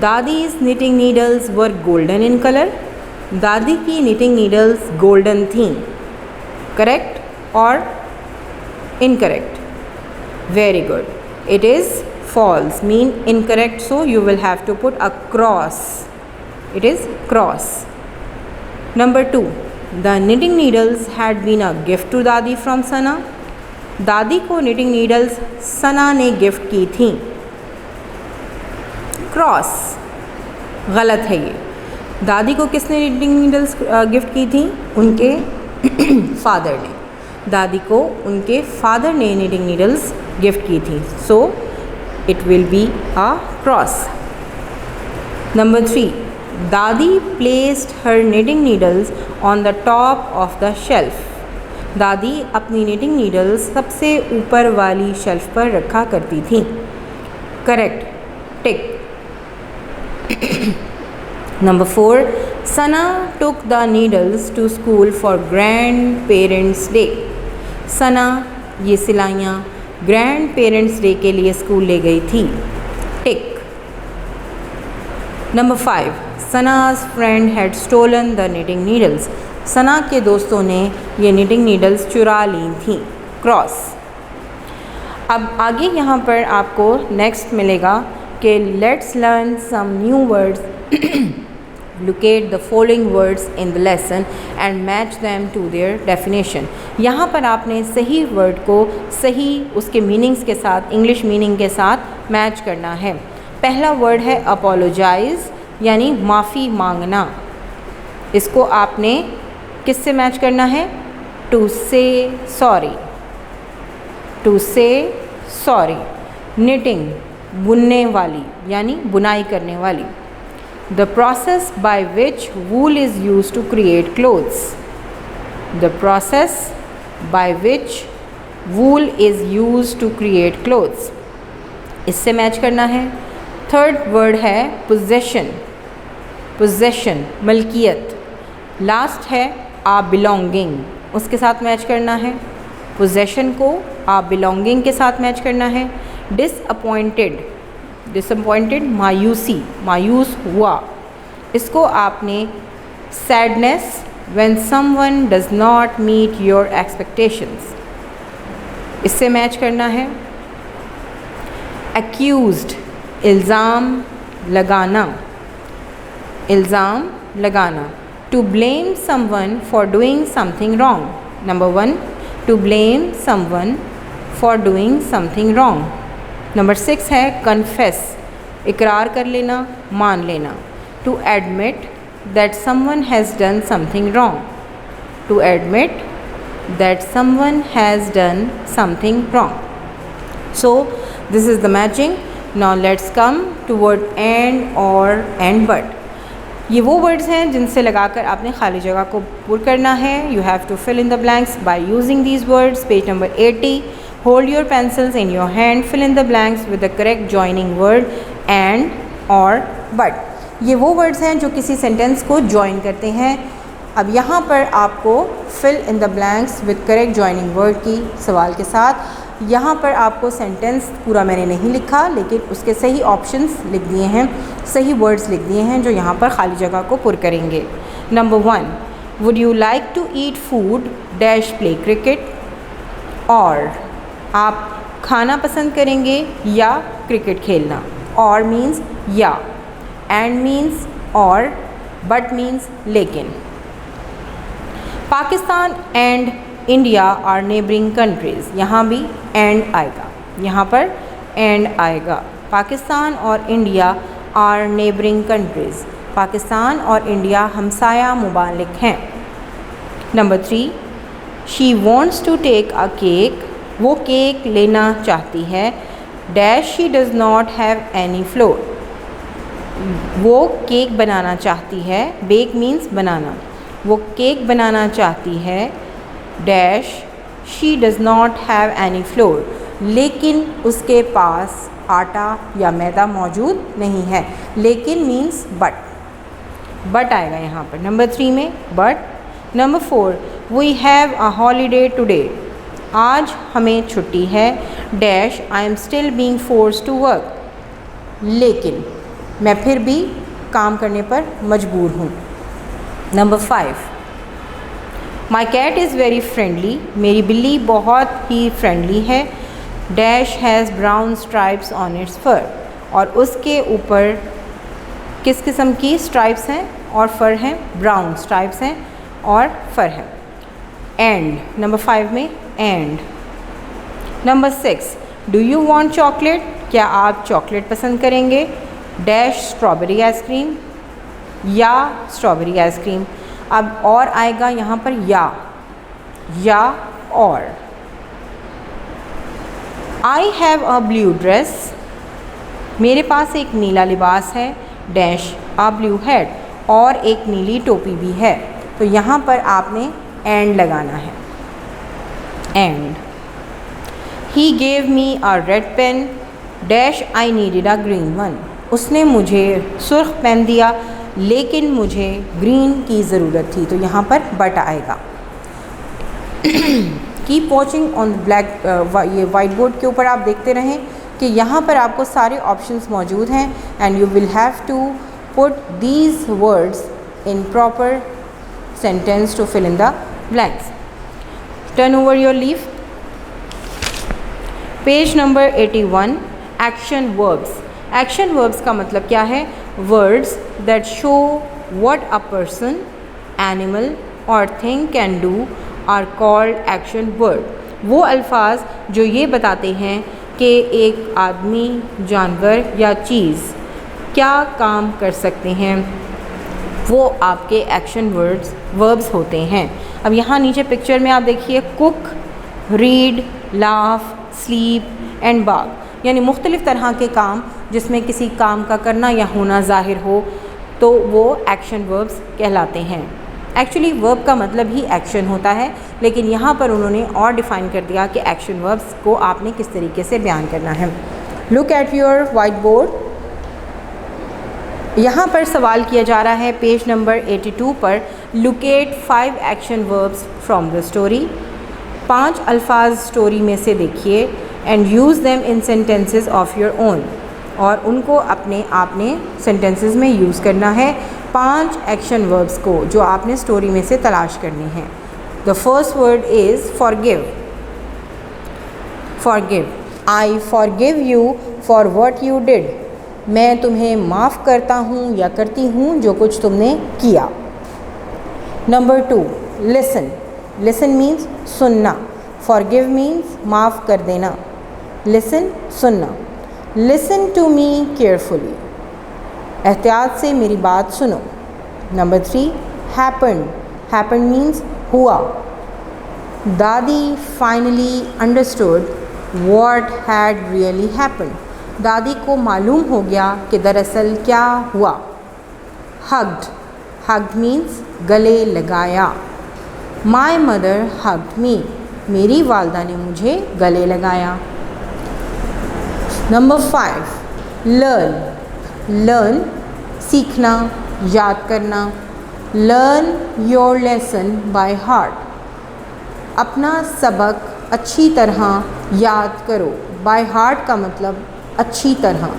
Dadi's knitting needles were golden in colour. दादी की निटिंग नीडल्स गोल्डन थीं। करेक्ट और incorrect? Very good, it is false, mean incorrect, so you will have to put a cross. It is cross. Number 2, the knitting needles had been a gift to Dadi from Sana. दादी को knitting needles सना ने gift की थी। Cross, गलत है ये। दादी को किसने knitting needles गिफ्ट की थी? उनके फादर ने। दादी को उनके फादर ने knitting needles गिफ्ट की थी, so it will be a cross. Number 3, Dadi placed her knitting needles on the top of the shelf. दादी अपनी knitting needles सबसे ऊपर वाली शेल्फ पर रखा करती थी। Correct, tick. Number 4, Sana took the needles to school for grandparents day. सना ये सिलाइयाँ ग्रैंड पेरेंट्स डे के लिए स्कूल ले गई थी। Tick. Number 5, Sana's friend had stolen the knitting needles. Sana के दोस्तों ने ये निटिंग नीडल्स चुरा ली थी। क्रॉस। अब आगे यहाँ पर आपको नेक्स्ट मिलेगा कि let's learn some new words. Locate the following words in the lesson and match them to their definition. यहाँ पर आपने सही वर्ड को सही उसके मीनिंग्स के साथ, इंग्लिश मीनिंग के साथ मैच करना है। पहला वर्ड है अपोलोजाइज, यानी माफ़ी मांगना। इसको आपने किससे मैच करना है? टू से सॉरी, टू से सॉरी। निटिंग, बुनने वाली यानी बुनाई करने वाली। The process by which wool is used to create clothes. The process by which wool is used to create clothes. इससे मैच करना है। थर्ड वर्ड है possession. possession मलकियत। लास्ट है a belonging, उसके साथ मैच करना है। possession को a belonging के साथ मैच करना है। disappointed, डिसअपॉइंटेड मायूसी, मायूस हुआ। इसको आपने sadness when someone does not meet your expectations. इससे मैच करना है। accused, इल्ज़ाम लगाना, इल्ज़ाम लगाना। to blame someone for doing something wrong. Number 1, to blame someone for doing something wrong. Number 6 है confess, इकरार कर लेना, मान लेना। to admit that someone has done something wrong. to admit that someone has done something wrong. So this is the matching. Now let's come to word and or and but. ये वो words हैं जिनसे लगाकर आपने खाली जगह को पुर करना है। You have to fill in the blanks by using these words. Page number 80। Hold your pencils in your hand, fill in the blanks with the correct joining word and और बट। ये वो वर्ड्स हैं जो किसी sentence को join करते हैं। अब यहाँ पर आपको fill in the blanks with correct joining word की सवाल के साथ यहाँ पर आपको सेंटेंस पूरा मैंने नहीं लिखा, लेकिन उसके सही ऑप्शंस लिख दिए हैं, सही वर्ड्स लिख दिए हैं जो यहाँ पर खाली जगह को पुर करेंगे। Number 1, would you like to eat food dash play cricket. और आप खाना पसंद करेंगे या क्रिकेट खेलना। और मीन्स या, एंड मीन्स और, बट मीन्स लेकिन। Pakistan and India are neighbouring countries, यहाँ भी एंड आएगा, यहाँ पर एंड आएगा। पाकिस्तान और India are neighbouring countries, Pakistan और इंडिया हमसाया मुमालिक हैं। Number 3, she wants to take a cake, वो केक लेना चाहती है dash she does not have any flour, वो केक बनाना चाहती है, बेक मीन्स बनाना, वो केक बनाना चाहती है dash she does not have any floor, लेकिन उसके पास आटा या मैदा मौजूद नहीं है। लेकिन मीन्स बट आएगा यहाँ पर नंबर 3 में but. Number 4, we have a holiday today, आज हमें छुट्टी है dash I am still being forced to work, लेकिन मैं फिर भी काम करने पर मजबूर हूँ। Number 5, my cat is very friendly, मेरी बिल्ली बहुत ही फ्रेंडली है dash has brown stripes on its fur, और उसके ऊपर किस किस्म की स्ट्राइप्स हैं और फर हैं, ब्राउन स्ट्राइप्स हैं और फर है। एंड नंबर 5 में and. Number 6, do you want chocolate, क्या आप चॉकलेट पसंद करेंगे डैश स्ट्रॉबेरी आइसक्रीम या स्ट्रॉबेरी आइसक्रीम। अब और आएगा यहाँ पर या और। I have a blue dress, मेरे पास एक नीला लिबास है डैश अ ब्लू हेड, और एक नीली टोपी भी है। तो यहाँ पर आपने एंड लगाना है, and. He gave me a red pen dash I needed a green one, उसने मुझे सुर्ख पेन दिया लेकिन मुझे ग्रीन की ज़रूरत थी। तो यहाँ पर बट आएगा। कीप वॉचिंग ऑन ब्लैक, ये वाइट बोर्ड के ऊपर आप देखते रहें कि यहाँ पर आपको सारे ऑप्शंस मौजूद हैं and you will have to put these words in proper sentence to fill in the blanks. Turn over your leaf. Page number 81, action verbs. Action verbs का मतलब क्या है? Words that show what a person, animal और thing can do are called action word. वो अल्फाज जो ये बताते हैं कि एक आदमी, जानवर या चीज़ क्या काम कर सकते हैं, वो आपके एक्शन वर्ब्स होते हैं। अब यहाँ नीचे पिक्चर में आप देखिए, cook, read, laugh, sleep and bark, यानी मुख्तलिफ़ तरह के काम जिसमें किसी काम का करना या होना ज़ाहिर हो, तो वो एक्शन वर्ब्स कहलाते हैं। एक्चुअली वर्ब का मतलब ही एक्शन होता है, लेकिन यहाँ पर उन्होंने और डिफ़ाइन कर दिया कि एक्शन वर्ब्स को आपने किस तरीके से बयान करना है। Look at your white board. यहाँ पर सवाल किया जा रहा है पेज नंबर 82 पर, locate 5 action verbs from the story. 5 अल्फाज स्टोरी में से देखिए and use them in sentences of your own, और उनको अपने आपने सेंटेंसेस में यूज़ करना है। 5 एक्शन वर्ब्स को जो आपने स्टोरी में से तलाश करने हैं। The first word is forgive. Forgive, I forgive you for what you did. मैं तुम्हें माफ़ करता हूँ या करती हूँ जो कुछ तुमने किया। Number 2, listen. लिसन मीन्स सुनना। फॉरगिव मीन्स माफ़ कर देना। लिसन सुनना। लिसन टू मी केयरफुली, एहतियात से मेरी बात सुनो। Number 3, happen. हैपन मीन्स हुआ। दादी finally understood what had really happen. दादी को मालूम हो गया कि दरअसल क्या हुआ। हग्ड। हग्ड मीन्स गले लगाया। माई मदर हग्ड मी, मेरी वालदा ने मुझे गले लगाया। Number 5, learn. लर्न सीखना, याद करना। Learn your lesson by heart, अपना सबक अच्छी तरह याद करो। बाय हार्ट का मतलब अच्छी तरह,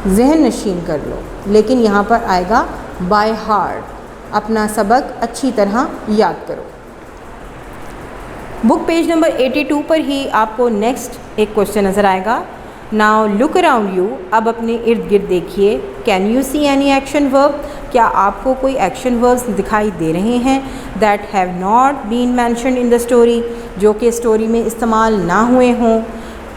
जहन नशीन कर लो, लेकिन यहाँ पर आएगा बाय हार्ट, अपना सबक अच्छी तरह याद करो। बुक पेज नंबर 82 पर ही आपको नेक्स्ट एक क्वेश्चन नज़र आएगा। नाउ लुक अराउंड यू, अब अपने इर्द गिर्द देखिए। Can you see any action verb, क्या आपको कोई एक्शन वर्ब्स दिखाई दे रहे हैं that have not been mentioned in the story, जो कि स्टोरी में इस्तेमाल ना हुए हों।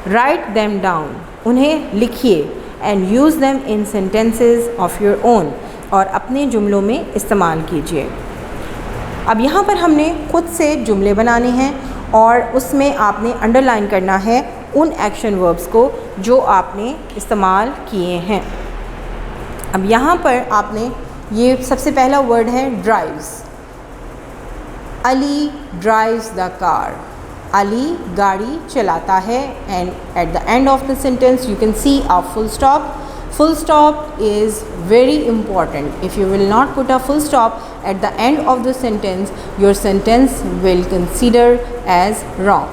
राइट देम डाउन, उन्हें लिखिए। And use them in sentences of your own, और अपने जुमलों में इस्तेमाल कीजिए। अब यहाँ पर हमने खुद से जुमले बनाने हैं और उसमें आपने अंडरलाइन करना है उन एक्शन वर्ब्स को जो आपने इस्तेमाल किए हैं। अब यहाँ पर आपने ये सबसे पहला वर्ड है drives. Ali drives the car, Ali गाड़ी चलाता है। And at the end of the sentence you can C a full stop. Full stop is very important. If you will not put a full stop at the end of the sentence, your sentence will consider as wrong.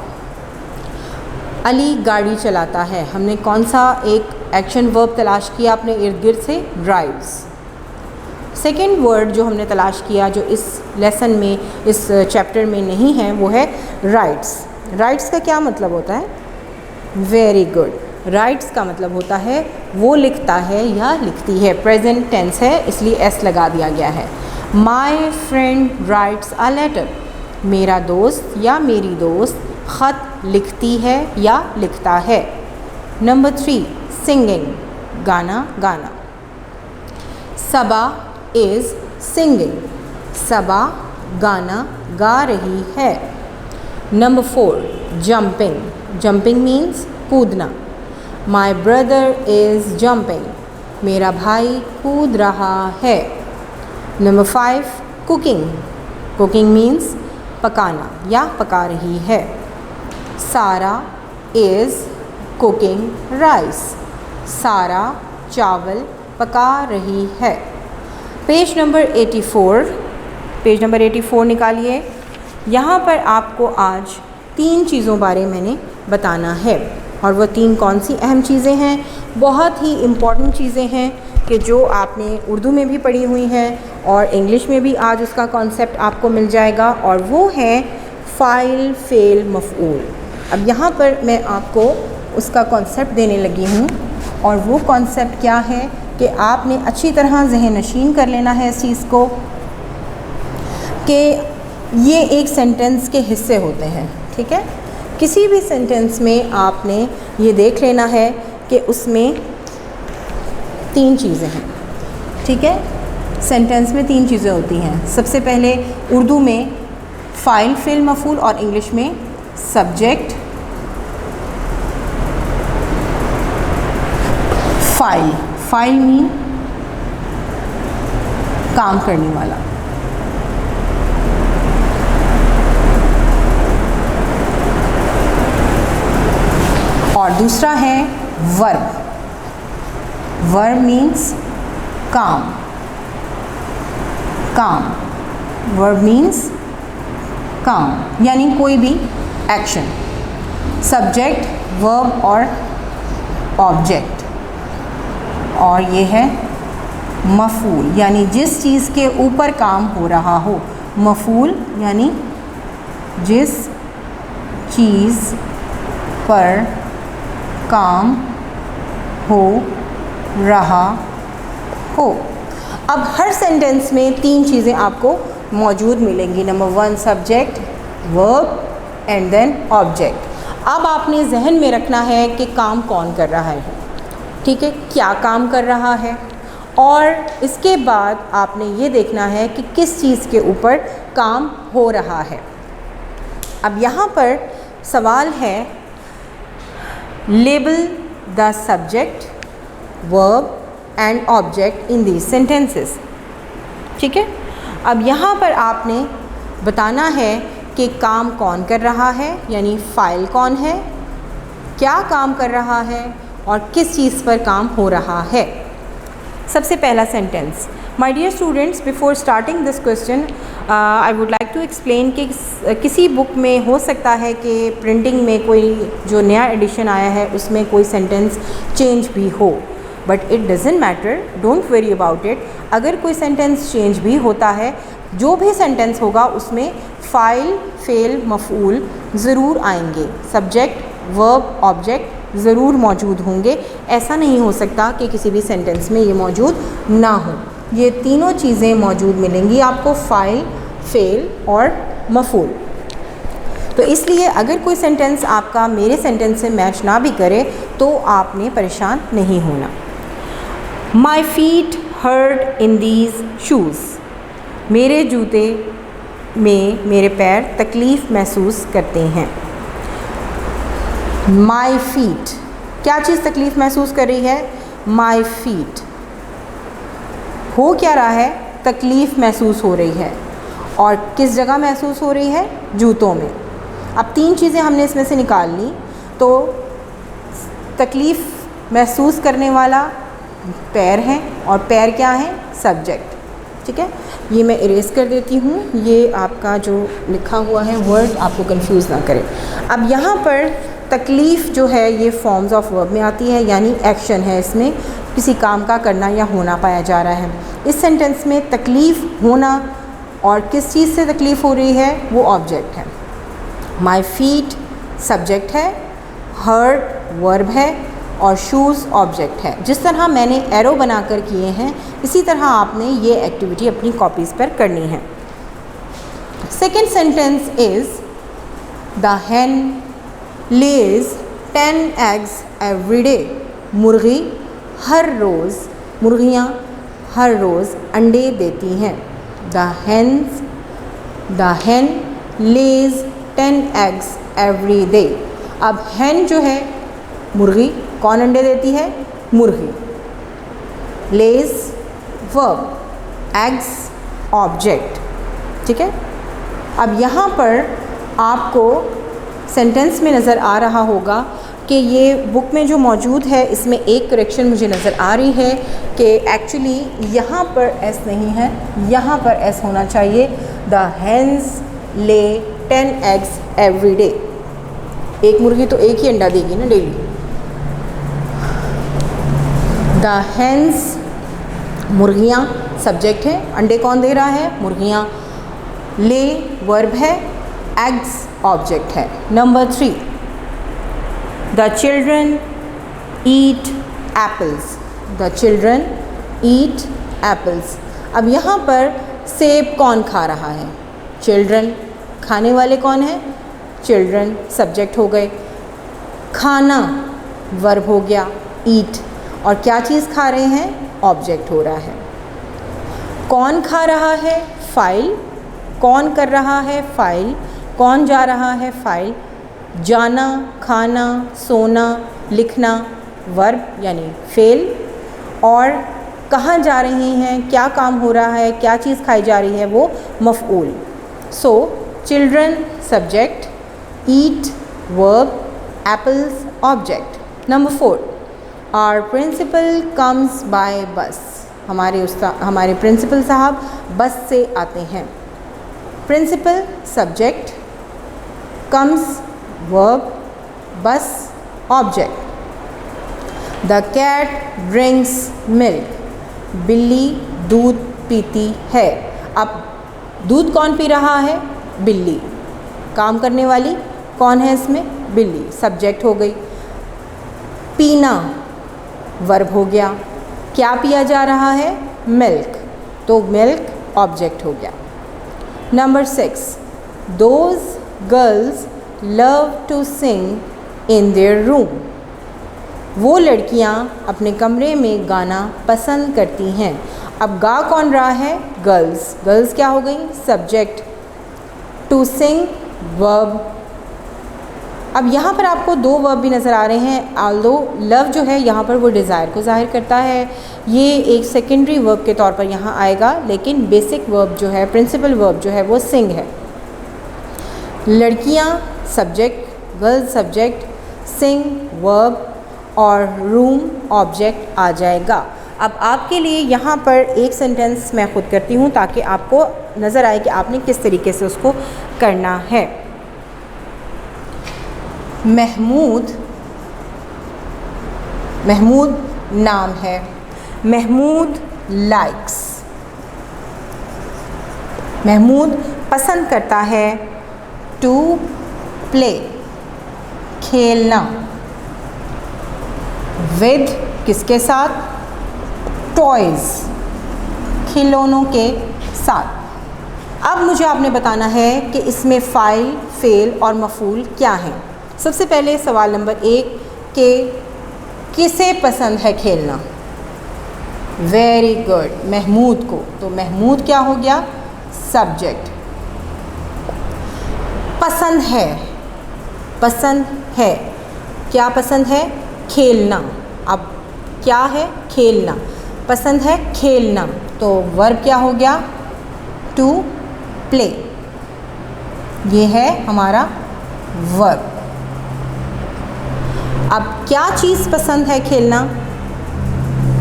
Ali गाड़ी चलाता है, हमने कौन सा एक action verb तलाश किया अपने इर्द गिर्द से? ड्राइव्स। सेकेंड वर्ड जो हमने तलाश किया जो इस लेसन में, इस चैप्टर में नहीं है, वो है राइट्स। राइट्स का क्या मतलब होता है? Very good. राइट्स का मतलब होता है वो लिखता है या लिखती है। प्रेजेंट टेंस है इसलिए एस लगा दिया गया है। My friend writes a letter, मेरा दोस्त या मेरी दोस्त ख़त लिखती है या लिखता है। नंबर 3, सिंगिंग, गाना गाना। सबा इज़ सिंगिंग, सबा गाना गा रही है। नंबर 4, जंपिंग, जंपिंग मीन्स कूदना। माई ब्रदर इज़ जंपिंग, मेरा भाई कूद रहा है। नंबर 5, कुकिंग, कुकिंग मीन्स पकाना या पका रही है। सारा इज़ कुकिंग राइस, सारा चावल पका रही है। पेज नंबर 84, पेज नंबर 84 निकालिए। यहाँ पर आपको आज 3 चीज़ों बारे मैंने बताना है, और वो 3 कौन सी अहम चीज़ें हैं? बहुत ही इम्पॉर्टेंट चीज़ें हैं कि जो आपने उर्दू में भी पढ़ी हुई हैं और इंग्लिश में भी आज उसका कॉन्सेप्ट आपको मिल जाएगा, और वो है फ़ाइल फ़ेल मफ़ऊल। अब यहाँ पर मैं आपको उसका कॉन्सेप्ट देने लगी हूँ, और वो कॉन्सेप्ट क्या है कि आपने अच्छी तरह ज़हन नशीन कर लेना है इस चीज़ को कि ये एक सेंटेंस के हिस्से होते हैं। ठीक है, किसी भी सेंटेंस में आपने ये देख लेना है कि उसमें 3 चीज़ें हैं। ठीक है, सेंटेंस में 3 चीज़ें होती हैं। सबसे पहले उर्दू में फ़ाइल फ़ेल मफ़ऊल और इंग्लिश में सब्जेक्ट फ़ाइल। फ़ाइल मीन काम करने वाला। और दूसरा है वर्ब। वर्ब मीन्स काम, काम। वर्ब मीन्स काम, यानी कोई भी एक्शन। सब्जेक्ट, वर्ब और ऑब्जेक्ट। और ये है मफ़ूल, यानी जिस चीज़ के ऊपर काम हो रहा हो। मफ़ूल यानी जिस चीज़ पर काम हो रहा हो। अब हर सेंटेंस में 3 चीज़ें आपको मौजूद मिलेंगी। Number 1 subject, verb and then object. अब आपने जहन में रखना है कि काम कौन कर रहा है, ठीक है, क्या काम कर रहा है, और इसके बाद आपने ये देखना है कि किस चीज़ के ऊपर काम हो रहा है। अब यहाँ पर सवाल है, label the subject, verb and object in these sentences. ठीक है, अब यहाँ पर आपने बताना है कि काम कौन कर रहा है, यानी फ़ाइल कौन है, क्या काम कर रहा है और किस चीज़ पर काम हो रहा है। सबसे पहला sentence, my dear students, before starting this question I would like to explain कि किसी बुक में हो सकता है कि प्रिंटिंग में कोई जो नया एडिशन आया है उसमें कोई सेंटेंस चेंज भी हो, but it doesn't matter, don't worry about it. अगर कोई सेंटेंस चेंज भी होता है, जो भी सेंटेंस होगा उसमें फ़ाइल, फ़ेल, मफ़ऊल ज़रूर आएंगे, सब्जेक्ट, वर्ब, ऑब्जेक्ट ज़रूर मौजूद होंगे। ऐसा नहीं हो सकता कि किसी भी सेंटेंस में ये मौजूद ना हो। ये तीनों चीज़ें मौजूद मिलेंगी आपको, फ़ाइल, फ़ेल और मफ़ऊल। तो इसलिए अगर कोई सेंटेंस आपका मेरे सेंटेंस से मैच ना भी करे तो आपने परेशान नहीं होना। My feet hurt in these shoes, मेरे जूते में मेरे पैर तकलीफ़ महसूस करते हैं। माई फीट, क्या चीज़ तकलीफ़ महसूस कर रही है? माई फीट, हो क्या रहा है? तकलीफ़ महसूस हो रही है, और किस जगह महसूस हो रही है? जूतों में। अब 3 चीज़ें हमने इसमें से निकाल ली, तो तकलीफ़ महसूस करने वाला पैर है, और पैर क्या है? सब्जेक्ट। ठीक है, ये मैं इरेज कर देती हूँ, ये आपका जो लिखा हुआ है वर्ड आपको कंफ्यूज ना करे। अब यहाँ पर तकलीफ़ जो है ये फॉर्म्स ऑफ वर्ब में आती है, यानी एक्शन है, इसमें किसी काम का करना या होना पाया जा रहा है। इस सेंटेंस में तकलीफ़ होना और किस चीज़ से तकलीफ़ हो रही है वो ऑब्जेक्ट है। माई फीट सब्जेक्ट है, हर्ट वर्ब है और शूज़ ऑब्जेक्ट है। जिस तरह मैंने एरो बनाकर किए हैं इसी तरह आपने ये एक्टिविटी अपनी कॉपीज़ पर करनी है। Second sentence is the hen lays 10 eggs every day, मुर्गी हर रोज़, मुर्गियाँ हर रोज़ अंडे देती हैं। The hen lays 10 eggs every day। अब hen जो है मुर्गी, कौन अंडे देती है? मुर्गी। lays verb, eggs object। ठीक है, अब यहाँ पर आपको सेंटेंस में नज़र आ रहा होगा कि ये बुक में जो मौजूद है इसमें एक करेक्शन मुझे नज़र आ रही है कि एक्चुअली यहाँ पर एस नहीं है, यहाँ पर एस होना चाहिए। The hens lay 10 eggs every day। एक मुर्गी तो एक ही अंडा देगी ना डेली। द hens, मुर्गियाँ सब्जेक्ट है, अंडे कौन दे रहा है? मुर्गियाँ। lay वर्ब है, eggs ऑब्जेक्ट है। Number 3, the children eat apples, the children eat apples. अब यहाँ पर सेब कौन खा रहा है? चिल्ड्रन, खाने वाले कौन है? चिल्ड्रन सब्जेक्ट हो गए, खाना वर्ब हो गया, ईट, और क्या चीज़ खा रहे हैं? ऑब्जेक्ट हो रहा है। कौन खा रहा है? फाइल, कौन कर रहा है? फाइल, कौन जा रहा है? फाइल, जाना, खाना, सोना, लिखना वर्ब यानी फेल, और कहाँ जा रही हैं, क्या काम हो रहा है, क्या चीज़ खाई जा रही है, वो मफ़ऊल। So children subject, eat verb, apples object. Number 4, our principal comes by bus, हमारे प्रिंसिपल साहब बस से आते हैं। Principal subject, comes verb, bus object. The cat drinks milk, बिल्ली दूध पीती है। अब दूध कौन पी रहा है? बिल्ली। काम करने वाली कौन है इसमें? बिल्ली। सब्जेक्ट हो गई। पीना वर्ब हो गया। क्या पिया जा रहा है? मिल्क, तो मिल्क ऑब्जेक्ट हो गया। Number 6, those girls love to sing in their room. वो लड़कियां अपने कमरे में गाना पसंद करती हैं। अब गा कौन रहा है? गर्ल्स। गर्ल्स क्या हो गई? सब्जेक्ट। To sing verb. अब यहाँ पर आपको 2 वर्ब भी नज़र आ रहे हैं। आल्दो लव जो है यहाँ पर वो डिज़ायर को ज़ाहिर करता है, ये एक सेकेंडरी वर्ब के तौर पर यहाँ आएगा, लेकिन बेसिक वर्ब जो है, प्रिंसिपल वर्ब जो है वो सिंग है। लड़कियाँ सब्जेक्ट, गर्ल्स सब्जेक्ट, सिंग वर्ब और रूम ऑब्जेक्ट आ जाएगा। अब आपके लिए यहाँ पर एक सेंटेंस मैं ख़ुद करती हूँ ताकि आपको नज़र आए कि आपने किस तरीके से उसको करना है। महमूद, महमूद नाम है। महमूद लाइक्स, महमूद पसंद करता है। टू प्ले, खेलना। विद किसके साथ? टॉयज़, खिलौनों के साथ। अब मुझे आपने बताना है कि इसमें फ़ाइल, फ़ेल और मफ़ूल क्या हैं। सबसे पहले सवाल नंबर 1 कि किसे पसंद है खेलना? वेरी गुड, महमूद को। तो महमूद क्या हो गया? सब्जेक्ट। पसंद है, पसंद है, क्या पसंद है? खेलना। अब क्या है? खेलना। पसंद है खेलना, तो वर्ब क्या हो गया? टू प्ले, ये है हमारा वर्ब। अब क्या चीज़ पसंद है खेलना?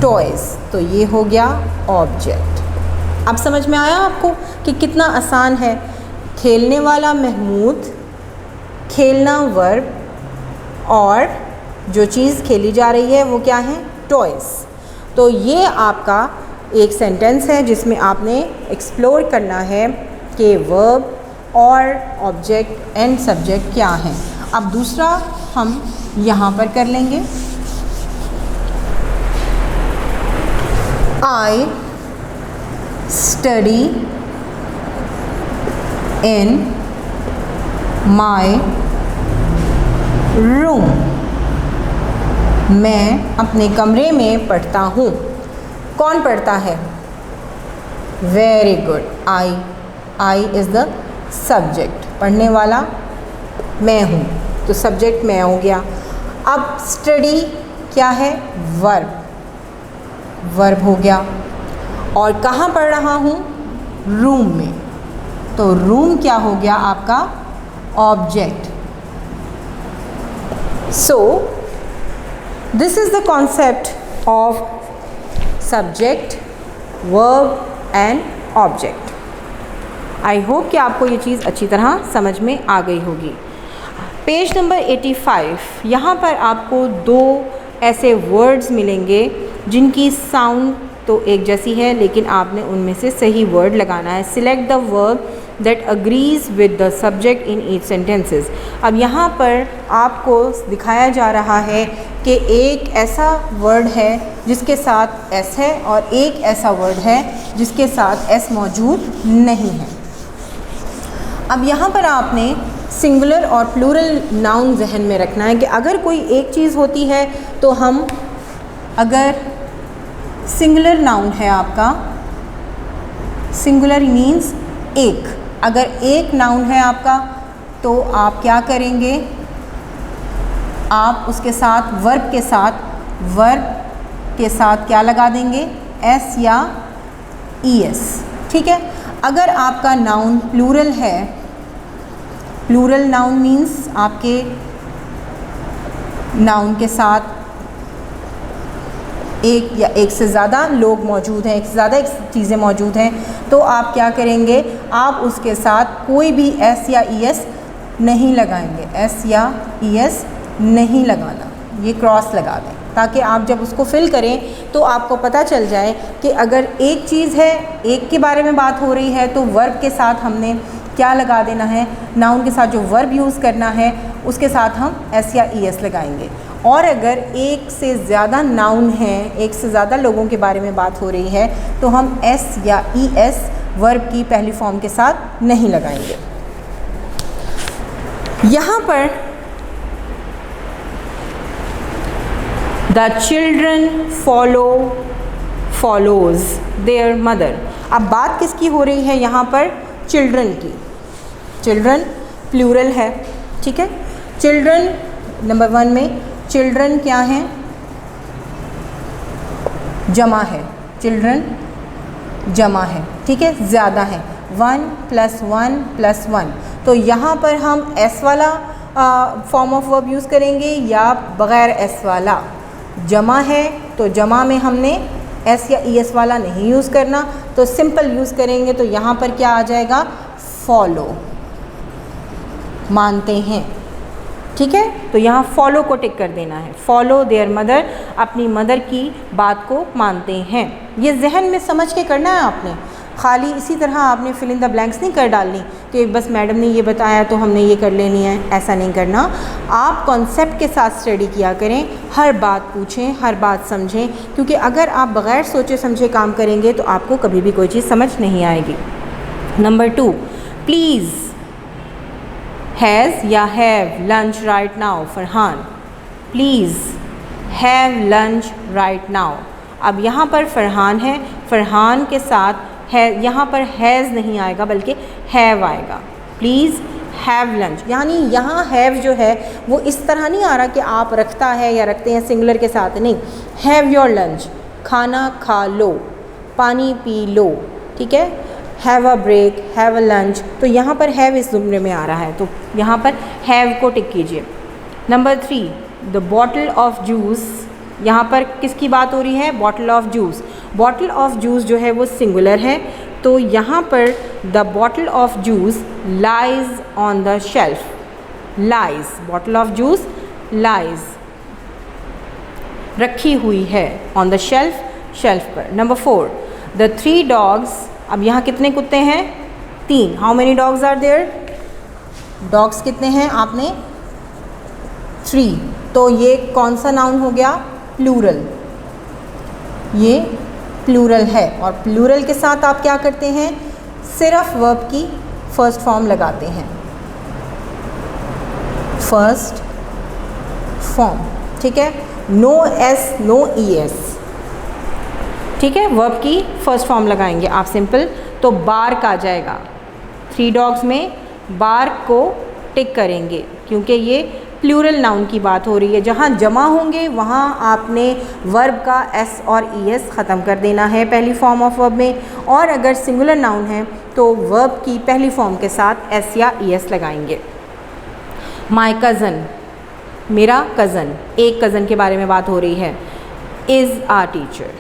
टॉयज़, तो ये हो गया ऑब्जेक्ट। अब समझ में आया आपको कि कितना आसान है। खेलने वाला महमूद, खेलना वर्ब, और जो चीज़ खेली जा रही है वो क्या है? टॉयज़। तो ये आपका एक सेंटेंस है जिसमें आपने एक्सप्लोर करना है कि वर्ब और ऑब्जेक्ट एंड सब्जेक्ट क्या हैं। अब दूसरा हम यहाँ पर कर लेंगे। I study in my room, मैं अपने कमरे में पढ़ता हूँ। कौन पढ़ता है? Very good, I. I is the subject, पढ़ने वाला मैं हूँ, तो सब्जेक्ट मैं हो गया। अब स्टडी क्या है? वर्ब, वर्ब हो गया। और कहाँ पढ़ रहा हूँ? रूम में, तो रूम क्या हो गया आपका? Object. So this is the concept of subject, verb and object. I hope कि आपको ये चीज़ अच्छी तरह समझ में आ गई होगी। पेज नंबर 85, यहाँ पर आपको 2 ऐसे वर्ड्स मिलेंगे जिनकी साउंड तो एक जैसी है, लेकिन आपने उनमें से सही वर्ड लगाना है। Select the verb that agrees with the subject in each sentences. अब यहाँ पर आपको दिखाया जा रहा है कि एक ऐसा वर्ड है जिसके साथ एस है और एक ऐसा वर्ड है जिसके साथ एस मौजूद नहीं है। अब यहाँ पर आपने सिंगुलर और प्लूरल नाउन जहन में रखना है कि अगर कोई एक चीज़ होती है तो हम, अगर सिंगुलर नाउन है आपका, सिंगुलर मीन्स एक, अगर एक नाउन है आपका तो आप क्या करेंगे? आप उसके साथ वर्ब के साथ क्या लगा देंगे? एस या ई एस, ठीक है। अगर आपका नाउन प्लूरल है, प्लूरल नाउन मीन्स आपके नाउन के साथ एक या एक से ज़्यादा लोग मौजूद हैं, एक से ज़्यादा चीज़ें मौजूद हैं, तो आप क्या करेंगे? आप उसके साथ कोई भी एस या ई एस नहीं लगाएंगे। एस या ई एस नहीं लगाना, ये क्रॉस लगा दें। ताकि आप जब उसको फिल करें तो आपको पता चल जाए कि अगर एक चीज़ है, एक के बारे में बात हो रही है, तो वर्ब के साथ हमने क्या लगा देना है, नाउन के साथ जो वर्ब यूज़ करना है उसके साथ हम एस या ई एस लगाएंगे। और अगर एक से ज़्यादा नाउन हैं, एक से ज़्यादा लोगों के बारे में बात हो रही है, तो हम एस या ई एस वर्ब की पहली फॉर्म के साथ नहीं लगाएंगे। यहाँ पर the children follows there mother. अब बात किसकी हो रही है यहाँ पर? चिल्ड्रन की। चिल्ड्रन प्लूरल है, ठीक है। चिल्ड्रन नंबर 1 में चिल्ड्रन क्या है? जमा है। चिल्ड्रन जमा है, ठीक है, ज़्यादा है। 1 + 1 + 1। तो यहाँ पर हम एस वाला फॉर्म ऑफ वर्ब यूज़ करेंगे या बग़ैर एस वाला? जमा है तो जमा में हमने एस या ई एस वाला नहीं यूज़ करना, तो सिंपल यूज़ करेंगे। तो यहाँ पर क्या आ जाएगा? फॉलो, मानते हैं, ठीक है। तो यहाँ फॉलो को टिक कर देना है। फॉलो देयर मदर, अपनी मदर की बात को मानते हैं। ये जहन में समझ के करना है आपने, खाली इसी तरह आपने फिल इन द ब्लैंक्स नहीं कर डालनी कि बस मैडम ने ये बताया तो हमने ये कर लेनी है, ऐसा नहीं करना। आप कॉन्सेप्ट के साथ स्टडी किया करें, हर बात पूछें, हर बात समझें, क्योंकि अगर आप बग़ैर सोचे समझे काम करेंगे तो आपको कभी भी कोई चीज़ समझ नहीं आएगी। नंबर 2, प्लीज़ हैज़ या have lunch right now. Farhan, please have lunch right now. अब यहाँ पर फरहान है, फरहान के साथ है, यहाँ पर हैज़ नहीं आएगा बल्कि हैव आएगा। प्लीज़ हैव लंच, यानी यहाँ हैव जो है वो इस तरह नहीं आ रहा कि आप रखता है या रखते हैं सिंगुलर के साथ, नहीं। हैव योर लंच, खाना खा लो, पानी पी लो, ठीक है। Have a break, have a lunch, तो यहाँ पर हैव इस जुमले में आ रहा है, तो यहाँ पर हैव को टिक कीजिए। Number 3, the bottle of juice. यहाँ पर किसकी बात हो रही है? Bottle of juice. Bottle of juice जो है वो सिंगुलर है, तो यहाँ पर the bottle of juice lies on the shelf. Lies, bottle of juice lies, रखी हुई है, ऑन द शेल्फ, शेल्फ पर। Number 4, the 3 dogs. अब यहाँ कितने कुत्ते हैं? 3। How many dogs are there? Dogs कितने हैं? आपने 3। तो ये कौन सा नाउन हो गया? प्लूरल। ये प्लूरल है, और प्लूरल के साथ आप क्या करते हैं? सिर्फ वर्ब की फर्स्ट फॉर्म लगाते हैं, फर्स्ट फॉर्म, ठीक है। No S, no E S, ठीक है। वर्ब की फर्स्ट फॉर्म लगाएंगे आप सिंपल, तो बार्क आ जाएगा। 3 डॉग्स में बार्क को टिक करेंगे क्योंकि ये प्लूरल नाउन की बात हो रही है। जहाँ जमा होंगे वहाँ आपने वर्ब का एस और ई एस ख़त्म कर देना है पहली फॉर्म ऑफ वर्ब में, और अगर सिंगुलर नाउन है तो वर्ब की पहली फॉर्म के साथ एस या ई एस लगाएंगे। माई कज़न, मेरा कज़न, एक कज़न के बारे में बात हो रही है। इज़ आ टीचर,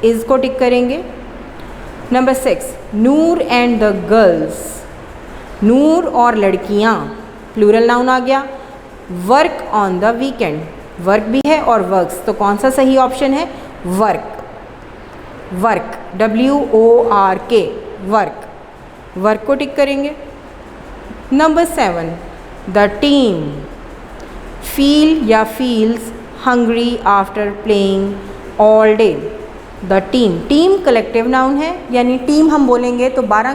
इज़ को टिक करेंगे। Number 6, Noor and the girls. Noor और लड़कियाँ, प्लूरल नाउन आ गया। Work on the weekend, work भी है और वर्क्स, तो कौन सा सही ऑप्शन है? Work. Work, WORK, work, work को टिक करेंगे। Number 7, the team. फील या feels hungry after playing all day. The team, team collective noun है, यानी टीम हम बोलेंगे तो 12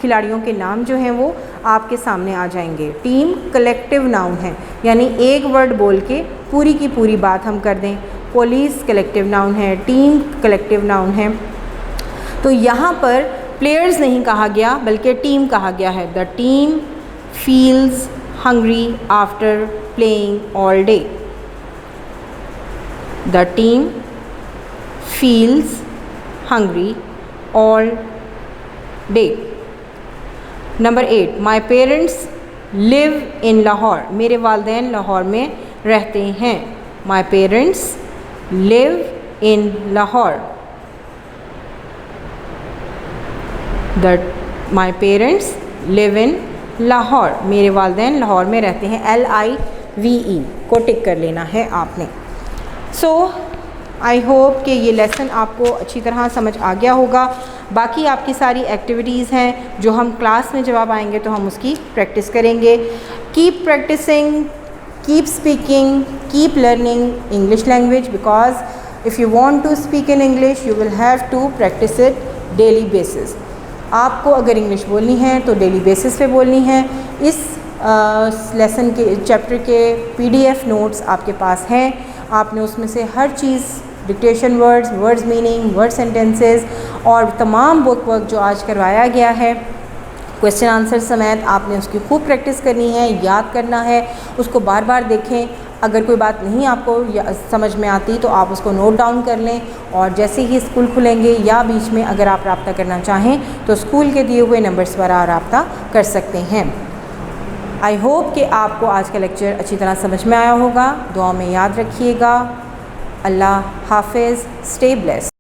खिलाड़ियों के नाम जो हैं वो आपके सामने आ जाएंगे। टीम कलेक्टिव नाउन है, यानी एक वर्ड बोल के पूरी की पूरी बात हम कर दें। पुलिस कलेक्टिव नाउन है, टीम कलेक्टिव नाउन है। तो यहाँ पर प्लेयर्स नहीं कहा गया बल्कि टीम कहा गया है। The team feels hungry after playing all day. The team feels hungry all day. Number 8, my parents live in Lahore. मेरे वालदैन लाहौर में रहते हैं। My parents live in Lahore. My parents live in Lahore, मेरे वालदैन लाहौर में रहते हैं। LIVE को टिक कर लेना है आपने। सो आई होप कि ये लेसन आपको अच्छी तरह समझ आ गया होगा। बाकी आपकी सारी एक्टिविटीज़ हैं जो हम क्लास में जब आप आएंगे तो हम उसकी प्रैक्टिस करेंगे। Keep practising, keep speaking, keep learning English language, because if you want to speak in English you will have to practise it daily basis. आपको अगर इंग्लिश बोलनी है तो डेली बेसिस पे बोलनी है। इस लेसन के चैप्टर के PDF नोट्स आपके पास हैं। आपने उसमें से हर चीज़, dictation words, words meaning, word sentences और तमाम बुक वर्क जो आज करवाया गया है क्वेश्चन आंसर समेत, आपने उसकी खूब प्रैक्टिस करनी है, याद करना है, उसको बार बार देखें। अगर कोई बात नहीं आपको समझ में आती तो आप उसको नोट डाउन कर लें और जैसे ही स्कूल खुलेंगे या बीच में अगर आप रब्ता करना चाहें तो स्कूल के दिए हुए नंबर्स पर आप रब्ता कर सकते हैं। आई होप कि आपको आज का लेक्चर अच्छी तरह समझ में आया होगा। दुआ में याद रखिएगा। अल्लाह हाफिज़, स्टे ब्लेस्ड।